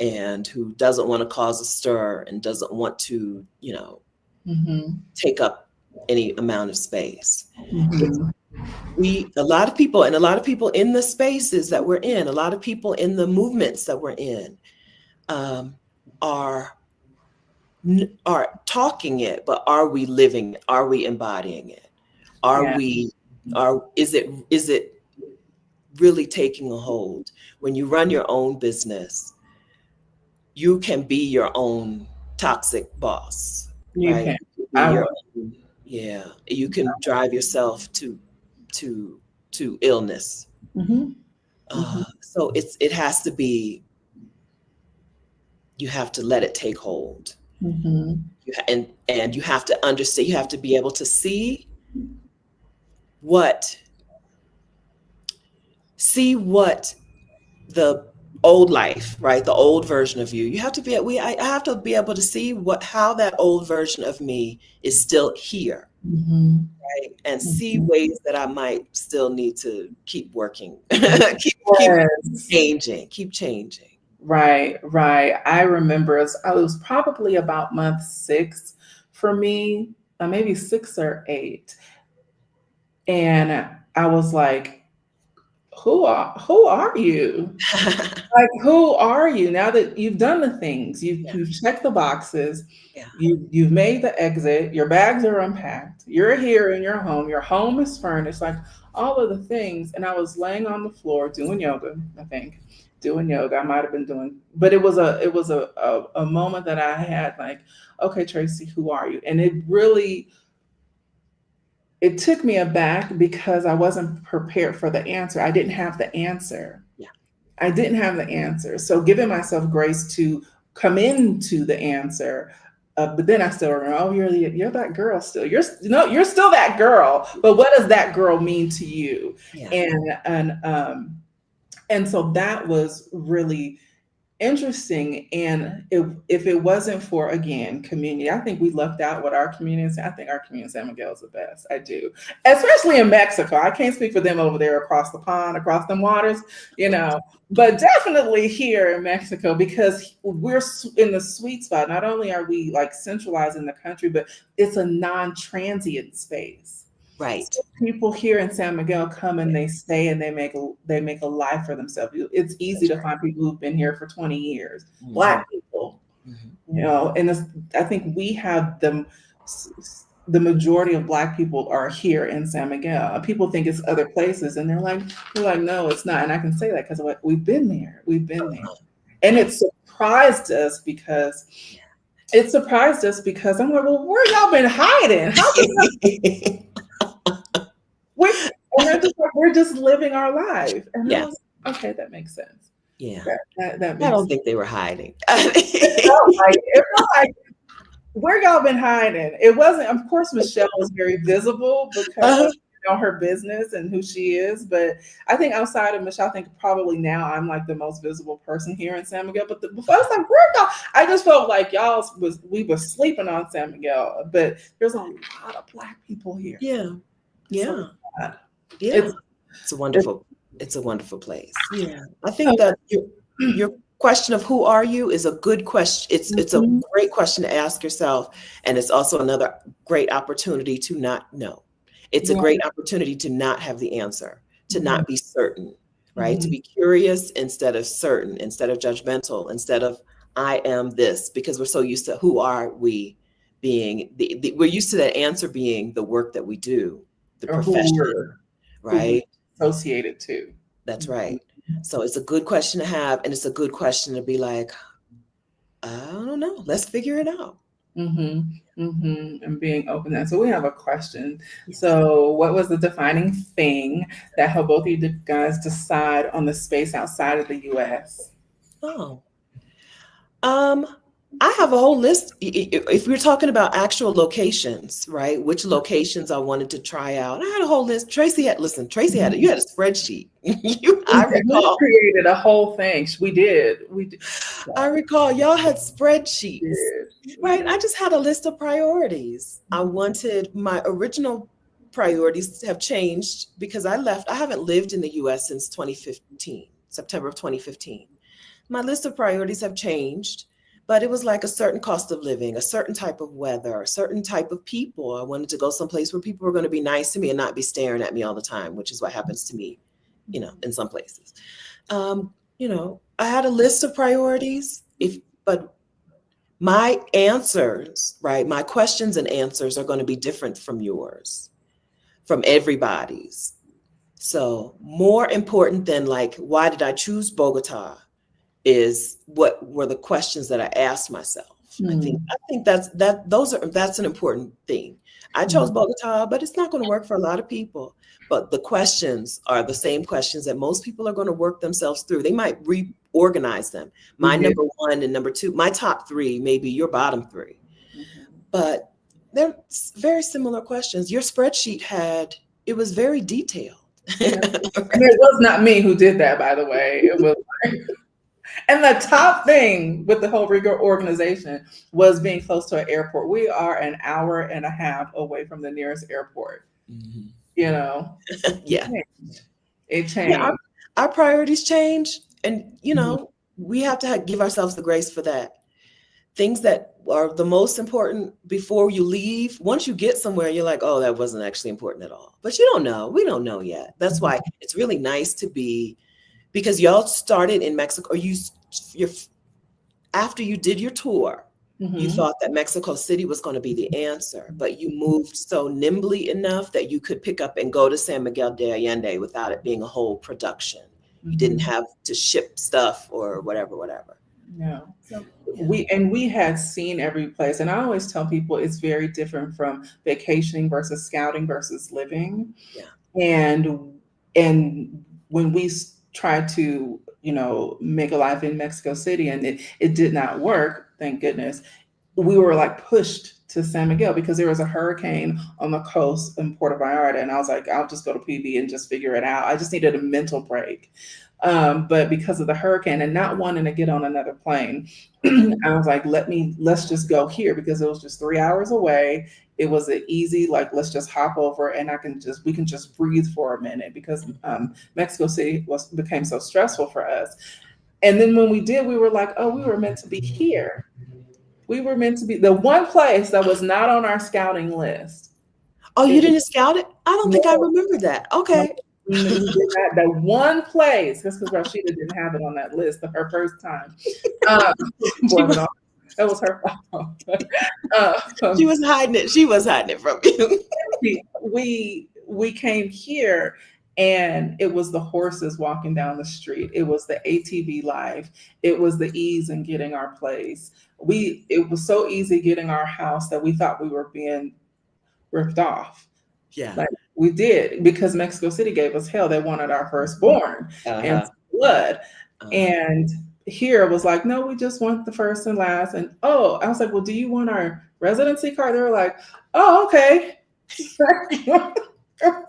and who doesn't want to cause a stir and doesn't want to, Mhm. take up any amount of space. It's Mhm. a lot of people, and a lot of people in the spaces that we're in, a lot of people in the movements that we're in, um, are are talking it, but are we living it? Are we embodying it? Are Yeah. we are is it really taking a hold? When you run your own business, you can be your own toxic boss, You right? can. You can be I your will. own, yeah. You can drive yourself to to illness. Mhm. Mhm. So it has to be, you have to let it take hold. Mhm. And you have to understand, you have to be able to what see what the old life, right? The old version of you. You have to be I have to be able to see how that old version of me is still here, Mhm. right? And see Mhm. ways that I might still need to keep working, keep Yes. changing, keep changing. Right, right. I remember it was probably about month 6 for me, maybe 6 or 8. And I was like, who are you? Like, who are you? Now that you've done the things, Yeah, you've checked the boxes, yeah, you've made the exit, your bags are unpacked, you're here in your home is furnished, like all of the things. And I was laying on the floor doing yoga, I think. Doing yoga. I might have been doing, but it was a moment that I had like, okay, Tracie, who are you? And it took me aback because I wasn't prepared for the answer. I didn't have the answer. yeah. I didn't have the answer. So giving myself grace to come into the answer. But then I still remember, oh, you're that girl still. You're still that girl. But what does that girl mean to you? Yeah. And so that was really interesting. And if it wasn't for, again, community, I think we lucked out with our community. I think our community in San Miguel is the best. I do, especially in Mexico. I can't speak for them over there across the pond, across them waters, but definitely here in Mexico, because we're in the sweet spot. Not only are we like centralized in the country, but it's a non-transient space. Right. So people here in San Miguel come and they stay and they make a life for themselves. It's easy That's to right. find people who've been here for 20 years, Hmm. Black people, Hmm. and I think we have the majority of Black people are here in San Miguel. People think it's other places, and we're like, no, it's not. And I can say that because we've been there, and it surprised us because Yeah. it surprised us because I'm like, well, where y'all been hiding? How can we? And they're just like, we're just living our life. And I Yeah. was okay, that makes sense. Yeah. That I makes don't sense. think they were hiding. It felt like where y'all been hiding? It wasn't, of course, Michelle was very visible because Uh-huh. her business and who she is. But I think outside of Michelle, I think probably now I'm like the most visible person here in San Miguel. But before I was like, where y'all? I just felt like we were sleeping on San Miguel. But there's a lot of Black people here. Yeah. Yeah. So Yeah. It's a wonderful place. Yeah. I think so, that your question of who are you is a good question. It's a great question to ask yourself. And it's also another great opportunity to not know. It's a great opportunity to not have the answer, to not be certain, right? To be curious instead of certain, instead of judgmental, instead of I am this, because we're so used to who are we being, we're used to that answer being the work that we do, the or who profession, right? we're associated to. That's right. So it's a good question to have, and it's a good question to be like, I don't know, let's figure it out. And being open. And so we have a question. So, what was the defining thing that helped both of you guys decide on the space outside of the U.S.? Oh, I have a whole list. If we're talking about actual locations, right? Which locations I wanted to try out. I had a whole list. Tracie had you had a spreadsheet. I recall. We created a whole thing. We did. I recall y'all had spreadsheets, right? I just had a list of priorities. I wanted my original priorities have changed because I left. I haven't lived in the US since 2015, September of 2015. My list of priorities have changed, but it was like a certain cost of living, a certain type of weather, a certain type of people. I wanted to go someplace where people were going to be nice to me and not be staring at me all the time, which is what happens to me, in some places. I had a list of priorities, but my answers, right? My questions and answers are going to be different from yours, from everybody's. So more important than like, why did I choose Bogota? Is what were the questions that I asked myself. I think that's an important thing. I chose Bogota, but it's not going to work for a lot of people. But the questions are the same questions that most people are going to work themselves through. They might reorganize them. My number one and number two, my top three, maybe your bottom three. But they're very similar questions. Your spreadsheet it was very detailed. Right? And it was not me who did that, by the way. It was and the top thing with the whole organization was being close to an airport. We are an hour and a half away from the nearest airport. Yeah. It changed. Yeah, our priorities change. And, we have to give ourselves the grace for that. Things that are the most important before you leave, once you get somewhere, you're like, oh, that wasn't actually important at all. But you don't know. We don't know yet. That's why it's really nice to be, because y'all started in Mexico, after you did your tour, you thought that Mexico City was going to be the answer, but you moved so nimbly enough that you could pick up and go to San Miguel de Allende without it being a whole production. You didn't have to ship stuff or whatever. No. So, we had seen every place, and I always tell people it's very different from vacationing versus scouting versus living. And when we tried to make a life in Mexico City and it did not work, thank goodness, we were like pushed to San Miguel because there was a hurricane on the coast in Puerto Vallarta, and I was like, I'll just go to PV and just figure it out. I just needed a mental break. But because of the hurricane and not wanting to get on another plane, I was like, let's just go here because it was just 3 hours away. It was an easy, like, let's just hop over and we can just breathe for a minute because Mexico City became so stressful for us. And then when we did, we were like, oh, we were meant to be here. We were meant to be the one place that was not on our scouting list. Oh, you didn't scout it? I don't think I remember that. Okay. The one place, just because Rashida didn't have it on that list her first time. That was her fault. She was hiding it. She was hiding it from you. We came here, And it was the horses walking down the street. It was the ATV life. It was the ease in getting our place. It was so easy getting our house that we thought we were being ripped off. Yeah. Like we did, because Mexico City gave us hell. They wanted our firstborn and Uh-huh. blood. Uh-huh. And here it was like, no, we just want the first and last. And oh, I was like, well, do you want our residency card? They were like, oh, okay.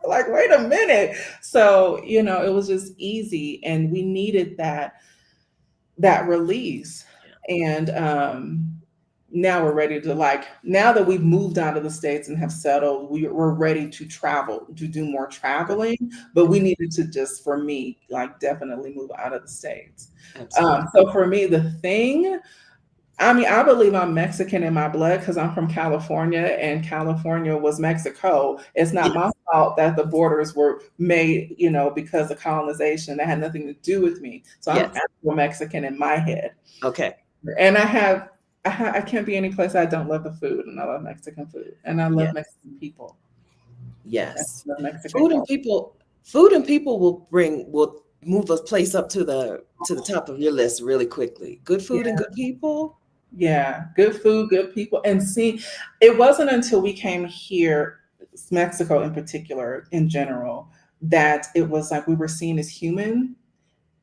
Like, wait a minute. So, it was just easy, and we needed that release. And now we're ready to, like, now that we've moved out of the States and have settled, we're ready to travel, to do more traveling. But we needed to just, for me, like, definitely move out of the States. Absolutely. So for me, I believe I'm Mexican in my blood because I'm from California, and California was Mexico. It's not my fault that the borders were made, because of colonization. That had nothing to do with me. So I'm actual Mexican in my head. Okay. And I can't be any place I don't love the food, and I love Mexican food, and I love Mexican people. Yes. I love Mexican Food and people will move a place up to the top of your list really quickly. Good food and good people. Yeah, good food, good people. And see, it wasn't until we came here, Mexico in particular, in general, that it was like we were seen as human,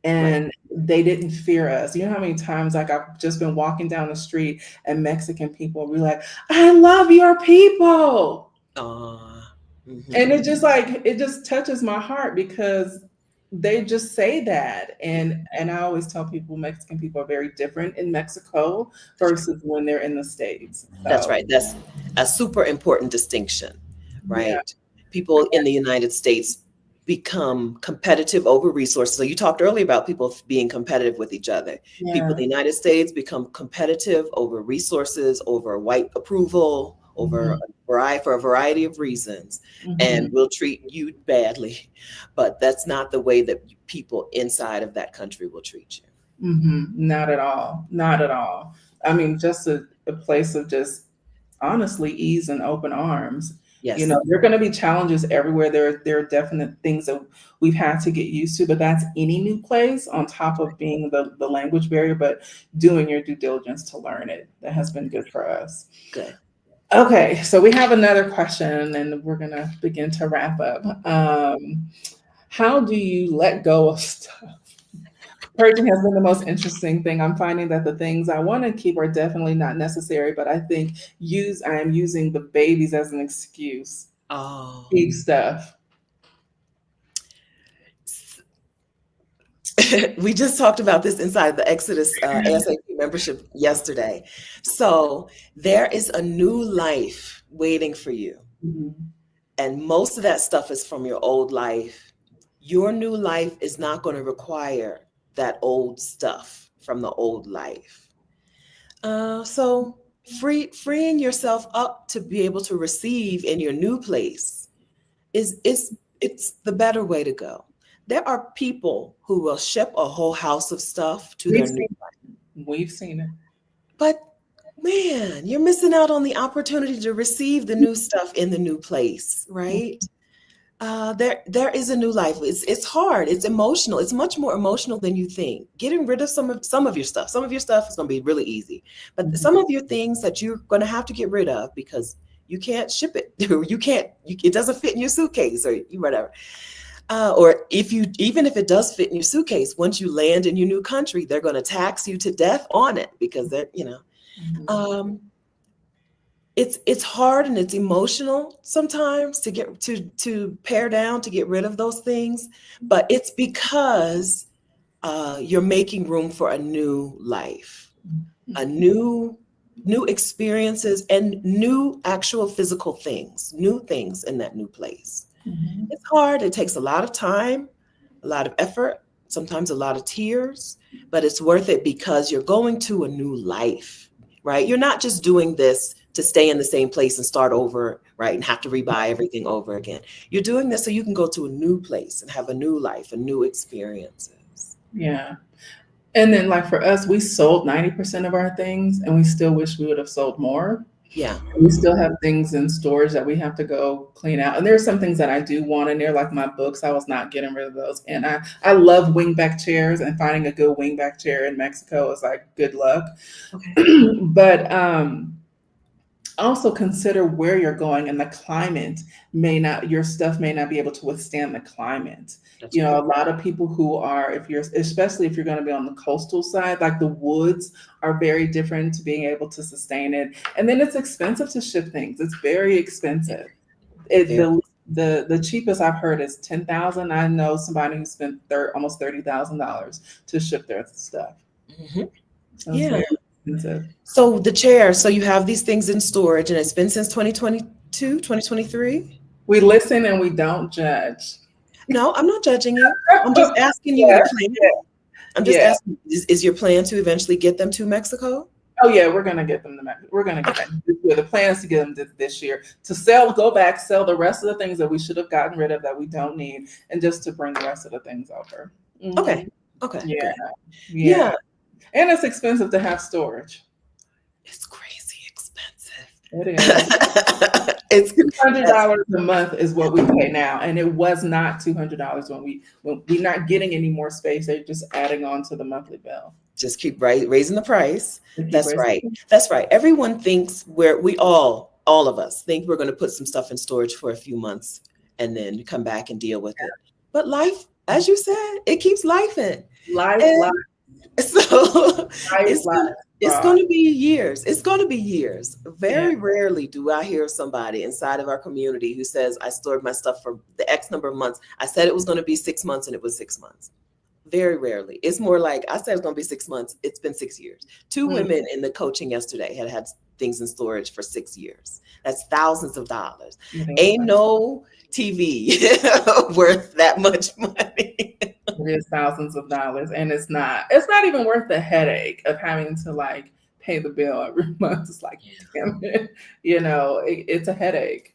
and they didn't fear us. You know how many times, like, I've just been walking down the street and Mexican people will be like, I love your people. And it just touches my heart, because they just say that. And I always tell people Mexican people are very different in Mexico versus when they're in the States. That's So, right. That's a super important distinction, right? yeah. People in the United States become competitive over resources. So you talked earlier about people being competitive with each other. People in the United States become competitive over resources, over white approval, over for a variety of reasons, and will treat you badly. But that's not the way that people inside of that country will treat you. Not at all. Not at all. I mean, just a place of just honestly ease and open arms. Yes. There are going to be challenges everywhere. There are definite things that we've had to get used to, but that's any new place, on top of being the language barrier, but doing your due diligence to learn it. That has been good for us. Good. Okay, so we have another question, and we're going to begin to wrap up. How do you let go of stuff? Purging has been the most interesting thing. I'm finding that the things I want to keep are definitely not necessary, but I think I am using the babies as an excuse. Keep stuff. We just talked about this inside the Exodus ASAP membership yesterday. So there is a new life waiting for you. And most of that stuff is from your old life. Your new life is not going to require that old stuff from the old life. So freeing yourself up to be able to receive in your new place it's the better way to go. There are people who will ship a whole house of stuff to their new life. We've seen it. But man, you're missing out on the opportunity to receive the new stuff in the new place, right? There is a new life. It's hard. It's emotional. It's much more emotional than you think. Getting rid of some of your stuff. Some of your stuff is going to be really easy, but some of your things that you're going to have to get rid of because you can't ship it. It doesn't fit in your suitcase or whatever. Or even if it does fit in your suitcase, once you land in your new country, they're going to tax you to death on it because they're, it's hard and it's emotional sometimes to get to pare down, to get rid of those things, but it's because you're making room for a new life, a new experiences and new actual physical things, new things in that new place. It's hard. It takes a lot of time, a lot of effort, sometimes a lot of tears, but it's worth it because you're going to a new life, right? You're not just doing this to stay in the same place and start over, right? And have to rebuy everything over again. You're doing this so you can go to a new place and have a new life and new experiences. Yeah. And then, like, for us, we sold 90% of our things and we still wish we would have sold more. Yeah. We still have things in storage that we have to go clean out. And there's some things that I do want in there, like my books. I was not getting rid of those. And I love wingback chairs, and finding a good wingback chair in Mexico is like good luck. Okay. But also consider where you're going, and the climate may not, your stuff may not be able to withstand the climate. That's You know, right. a lot of people who are, if you're, especially if you're going to be on the coastal side, like the woods are very different to being able to sustain it. And then it's expensive to ship things. It's very expensive. It, Very. the cheapest I've heard is 10,000. I know somebody who spent almost $30,000 to ship their stuff. Hmm. So it's Yeah. very expensive. So the chair, so you have these things in storage and it's been since 2022, 2023? We listen and we don't judge. No, I'm not judging you. I'm just asking you Yeah, the plan. I'm just yeah. asking, is your plan to eventually get them to Mexico? Oh yeah, we're gonna get them. We're gonna get them. The plan is to get them this year to sell, go back, sell the rest of the things that we should have gotten rid of that we don't need, and just to bring the rest of the things over. Okay. Okay. Yeah, Good. yeah. Yeah. And it's expensive to have storage. It's crazy expensive. It is. It's $200 a month is what we pay now, and it was not $200 when we're not getting any more space. They're just adding on to the monthly bill. just keep raising the price. That's raising right. That's right. Everyone thinks all of us think we're going to put some stuff in storage for a few months and then come back and deal with it. But life, as you said, it keeps life in. Life. So it's Life. going to be years. It's going to be years. Very rarely do I hear somebody inside of our community who says, I stored my stuff for the X number of months. I said it was going to be 6 months and it was 6 months. Very rarely. It's more like, I said it's going to be 6 months. It's been 6 years. Two women in the coaching yesterday had things in storage for 6 years. That's thousands of dollars. Ain't no TV worth that much money. It is thousands of dollars, and it's not even worth the headache of having to like pay the bill every month. It's like, damn it, it's a headache.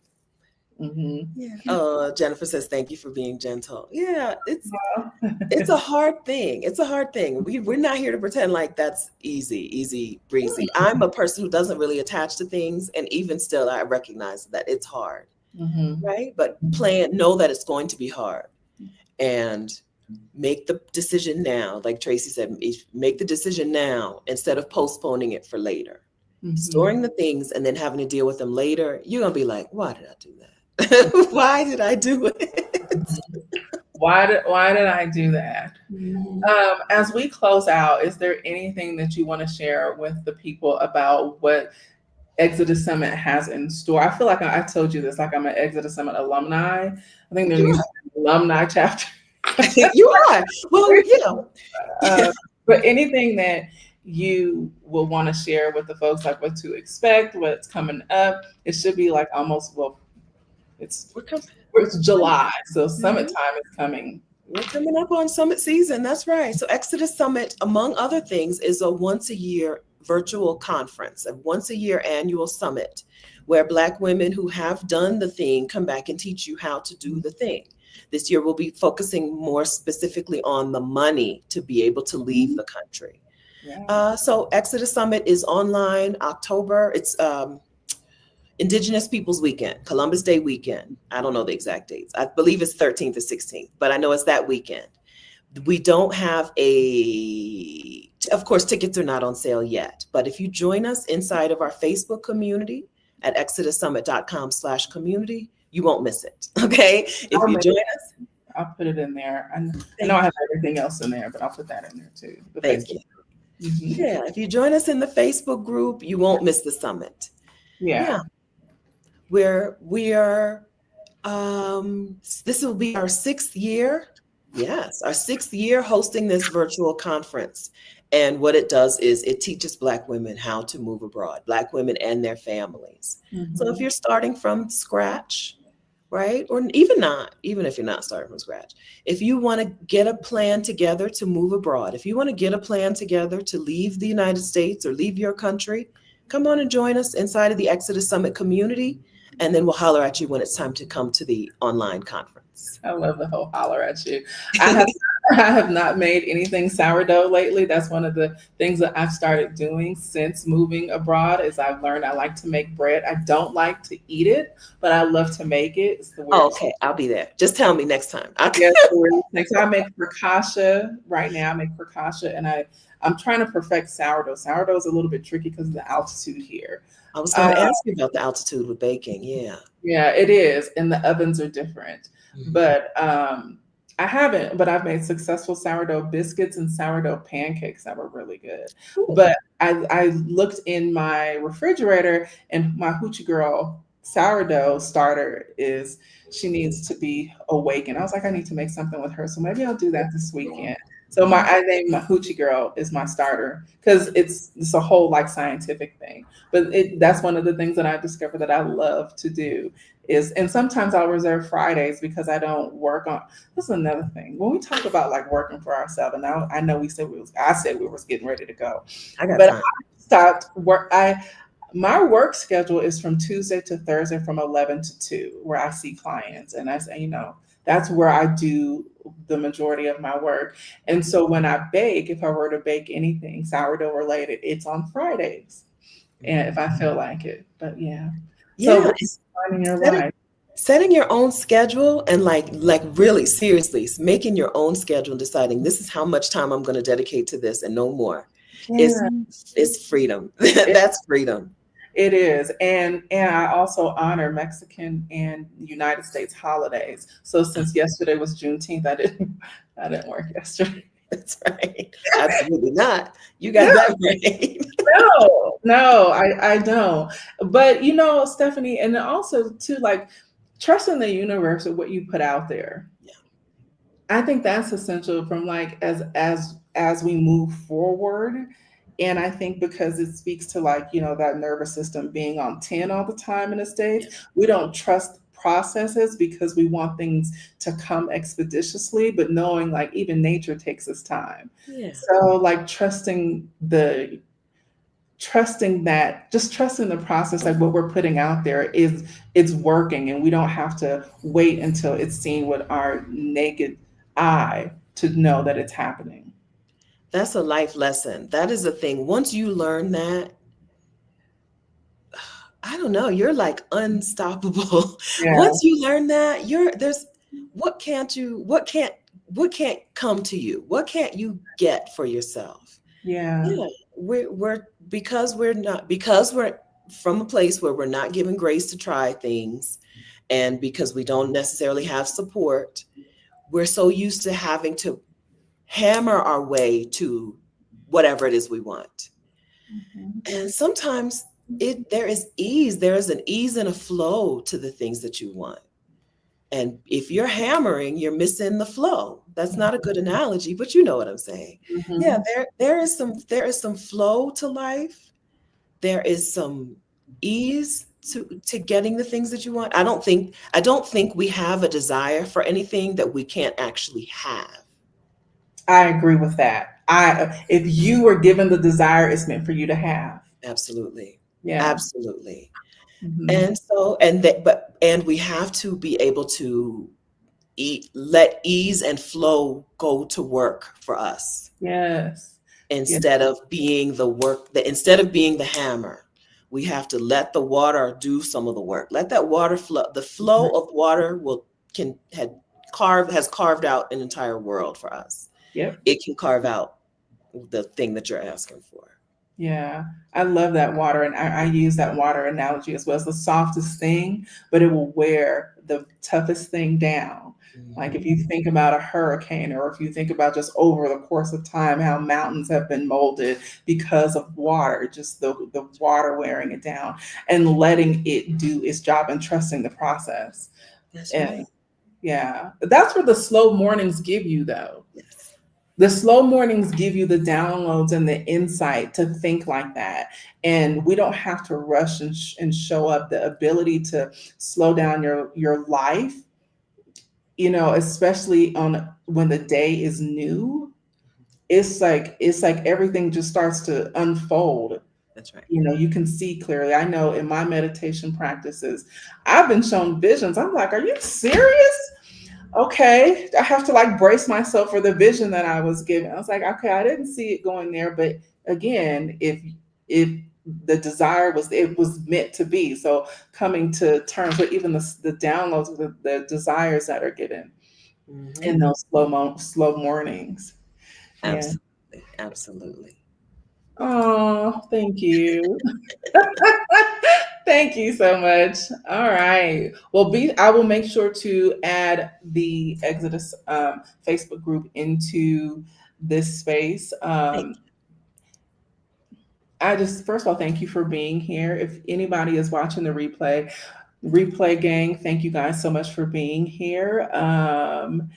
Yeah. Jennifer says, thank you for being gentle. Yeah, it's a hard thing. It's a hard thing. We're not here to pretend like that's easy breezy. I'm a person who doesn't really attach to things, and even still, I recognize that it's hard, right? But know that it's going to be hard, and make the decision now. Like Tracie said, make the decision now instead of postponing it for later. Storing the things and then having to deal with them later, you're gonna be like, why did I do that? Why did I do it? Why did I do that? As we close out, is there anything that you want to share with the people about what Exodus Summit has in store? I feel like I told you this, like I'm an Exodus Summit alumni. I think there needs to be an alumni chapter. You are. Well, but anything that you will want to share with the folks, like what to expect, what's coming up. It should be like almost, it's July, so summit time is coming. We're coming up on summit season. That's right. So Exodus Summit, among other things, is a once-a-year virtual conference, a once-a-year annual summit where Black women who have done the thing come back and teach you how to do the thing. This year, we'll be focusing more specifically on the money to be able to leave the country. So Exodus Summit is online October. It's Indigenous Peoples Weekend, Columbus Day weekend. I don't know the exact dates. I believe it's 13th or 16th, but I know it's that weekend. We don't have of course, tickets are not on sale yet, but if you join us inside of our Facebook community at exodussummit.com/community, you won't miss it. Okay. If you join us, I'll put it in there. I know I have everything else in there, but I'll put that in there too. Thank you. Yeah. If you join us in the Facebook group, you won't miss the summit. Yeah. Where we are, this will be our 6th year. Yes. Our 6th year hosting this virtual conference. And what it does is it teaches Black women how to move abroad, Black women and their families. So if you're starting from scratch, right? Or even if you're not starting from scratch, if you want to get a plan together to move abroad, if you want to get a plan together to leave the United States or leave your country, come on and join us inside of the Exodus Summit community. And then we'll holler at you when it's time to come to the online conference. I love the whole holler at you. I I have not made anything sourdough lately. That's one of the things that I've started doing since moving abroad is I've learned I like to make bread. I don't like to eat it, but I love to make it. It's the Oh, weirdest. okay, I'll be there. Just tell me next time. Yes, the weirdest thing. So I make focaccia right now. I make focaccia and I'm trying to perfect sourdough. Sourdough is a little bit tricky because of the altitude here. I was going Uh, to ask you about the altitude with baking. Yeah. Yeah, it is, and the ovens are different. Mhm. But I haven't, but I've made successful sourdough biscuits and sourdough pancakes that were really good. Ooh. But I looked in my refrigerator, and my hoochie girl sourdough starter is she needs to be awake, and I was like, I need to make something with her, so maybe I'll do that this weekend. So Mhm. I named my hoochie girl is my starter because it's a whole like scientific thing. But that's one of the things that I discovered that I love to do is, and sometimes I'll reserve Fridays because I don't work on. This is another thing when we talk about like working for ourselves. And now I know I said we was getting ready to go, I got but time. I stopped work. My work schedule is from Tuesday to Thursday from 11 to 2, where I see clients, and I say, that's where I do the majority of my work. And so when I bake, if I were to bake anything sourdough related, it's on Fridays and if I feel like it. But yeah. So Yeah, what you find in your setting life? setting your own schedule and like really seriously making your own schedule and deciding this is how much time I'm going to dedicate to this and no more. It's Yeah, it's freedom. it, That's freedom. it is. And I also honor Mexican and United States holidays. So since yesterday was Juneteenth, I didn't work yesterday. That's right. Absolutely not. You got that right. No, I don't. But Stephanie, and then also too, like trusting the universe of what you put out there. Yeah. I think that's essential from like as we move forward. And I think because it speaks to like, that nervous system being on 10 all the time in the Yeah. States, we don't trust processes because we want things to come expeditiously, but knowing like even nature takes its time. Yeah. So like just trusting the process, like what we're putting out there is it's working, and we don't have to wait until it's seen with our naked eye to know that it's happening. That's a life lesson. That is a thing. Once you learn that, I don't know, you're like unstoppable. Yeah, Once you learn that, there's what can't you what can't come to you? What can't you get for yourself? yeah, Yeah, we're because we're from a place where we're not given grace to try things, and because we don't necessarily have support, we're so used to having to hammer our way to whatever it is we want. mhm, And sometimes there is an ease and a flow to the things that you want. And if you're hammering, you're missing the flow. That's not a good analogy, but you know what I'm saying. Yeah, mhm. there is some flow to life. There is some ease to getting the things that you want. I don't think we have a desire for anything that we can't actually have. I agree with that. If you were given the desire, it's meant for you to have. Absolutely. Yeah. Absolutely. Hmm. And so and we have to be able to let ease and flow go to work for us Yes. Yeah. instead of being the hammer. We have to let the water do some of the work. Let that water flow. The flow of water will can had carved has carved out an entire world for us. Yep. It can carve out the thing that you're asking for. Yeah, I love that water, and I use that water analogy as well. It's the softest thing, but it will wear the toughest thing down. Like if Mhm. you think about a hurricane, or if you think about just over the course of time, how mountains have been molded because of water, just the water wearing it down and letting it do its job and trusting the process. That's And right. yeah, that's what the slow mornings give you, though. Yes. The slow mornings give you the downloads and the insight to think like that. And we don't have to rush and show up. The ability to slow down your life, especially on when the day is new, it's like everything just starts to unfold. That's right. You can see clearly. I know in my meditation practices, I've been shown visions. I'm like, are you serious? okay, I have to like brace myself for the vision that I was given. I was like, okay, I didn't see it going there, but again, if the desire was, it was meant to be. So coming to terms with even the downloads, the desires that are given in those slow mornings. Yeah. Absolutely. Absolutely. Oh, thank you. Thank you so much. All right. Well, I will make sure to add the Exodus Facebook group into this space. Thank I just, first of all, thank you for being here. If anybody is watching the replay gang, thank you guys so much for being here. And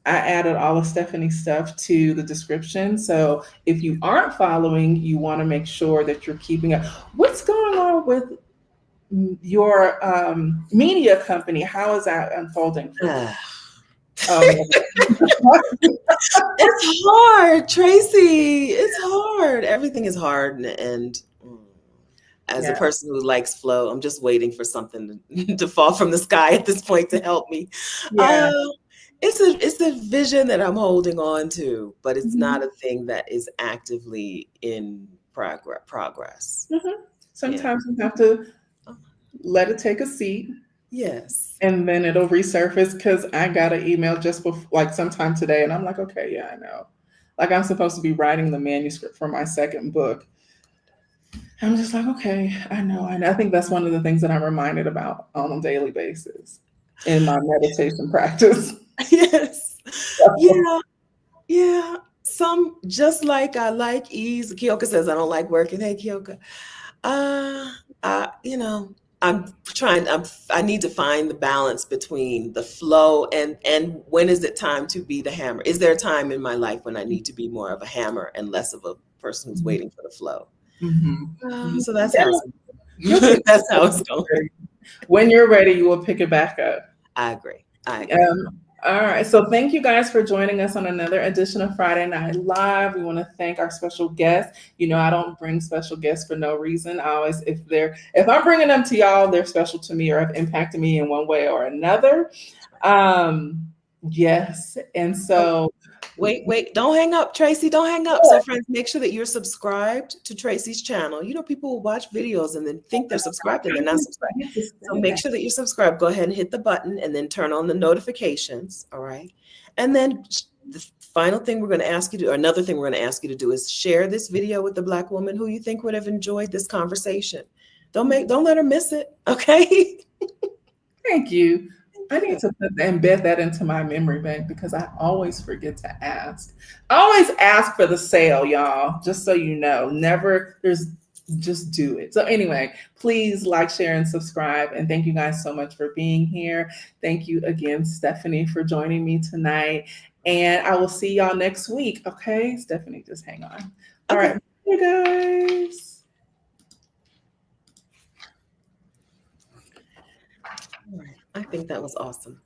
I added all of Stephanie's stuff to the description. So if you aren't following, you want to make sure that you're keeping up. What's going on with your media company? How is that unfolding for you? you. Oh, yeah. It's hard, Tracie. It's hard. Everything is hard. And as a Yeah. person who likes flow, I'm just waiting for something to fall from the sky at this point to help me. Yeah. It's a vision that I'm holding on to, but it's Mhm. not a thing that is actively in progress. Mhm. Sometimes you have to let it take a seat. Yes. And then it'll resurface because I got an email just before, like sometime today, and I'm like, okay, yeah, I know. Like I'm supposed to be writing the manuscript for my second book. I'm just like, okay, I know. And I think that's one of the things that I'm reminded about on a daily basis in my meditation practice. Yes. Yeah. Yeah. Some just like I like ease. Kyoka says I don't like working. Hey, Kyoka. You know, I need to find the balance between the flow and when is it time to be the hammer? Is there a time in my life when I need to be more of a hammer and less of a person who's waiting for the flow? So that's how that's how it's going. When you're ready, you will pick it back up. I agree. All right. So thank you guys for joining us on another edition of Friday Night Live. We want to thank our special guests. You know, I don't bring special guests for no reason. I always, if I'm bringing them to y'all, they're special to me or have impacted me in one way or another. Yes. And so Wait, don't hang up, Tracie. Don't hang up. So friends, make sure that you're subscribed to Tracie's channel. You know, people will watch videos and then think they're subscribed and they're not subscribed. So make sure that you're subscribed. Go ahead and hit the button and then turn on the notifications. All right. And then the final thing we're going to ask you to, or another thing we're going to ask you to do is share this video with the Black woman who you think would have enjoyed this conversation. Don't let her miss it. Okay. Thank you. I need to embed that into my memory bank because I always forget to ask. I always ask for the sale, y'all, just so you know. Just do it. So anyway, please like, share, and subscribe. And thank you guys so much for being here. Thank you again, Stephanie, for joining me tonight. And I will see y'all next week. Okay, Stephanie, just hang on. All right, you guys. I think that was awesome.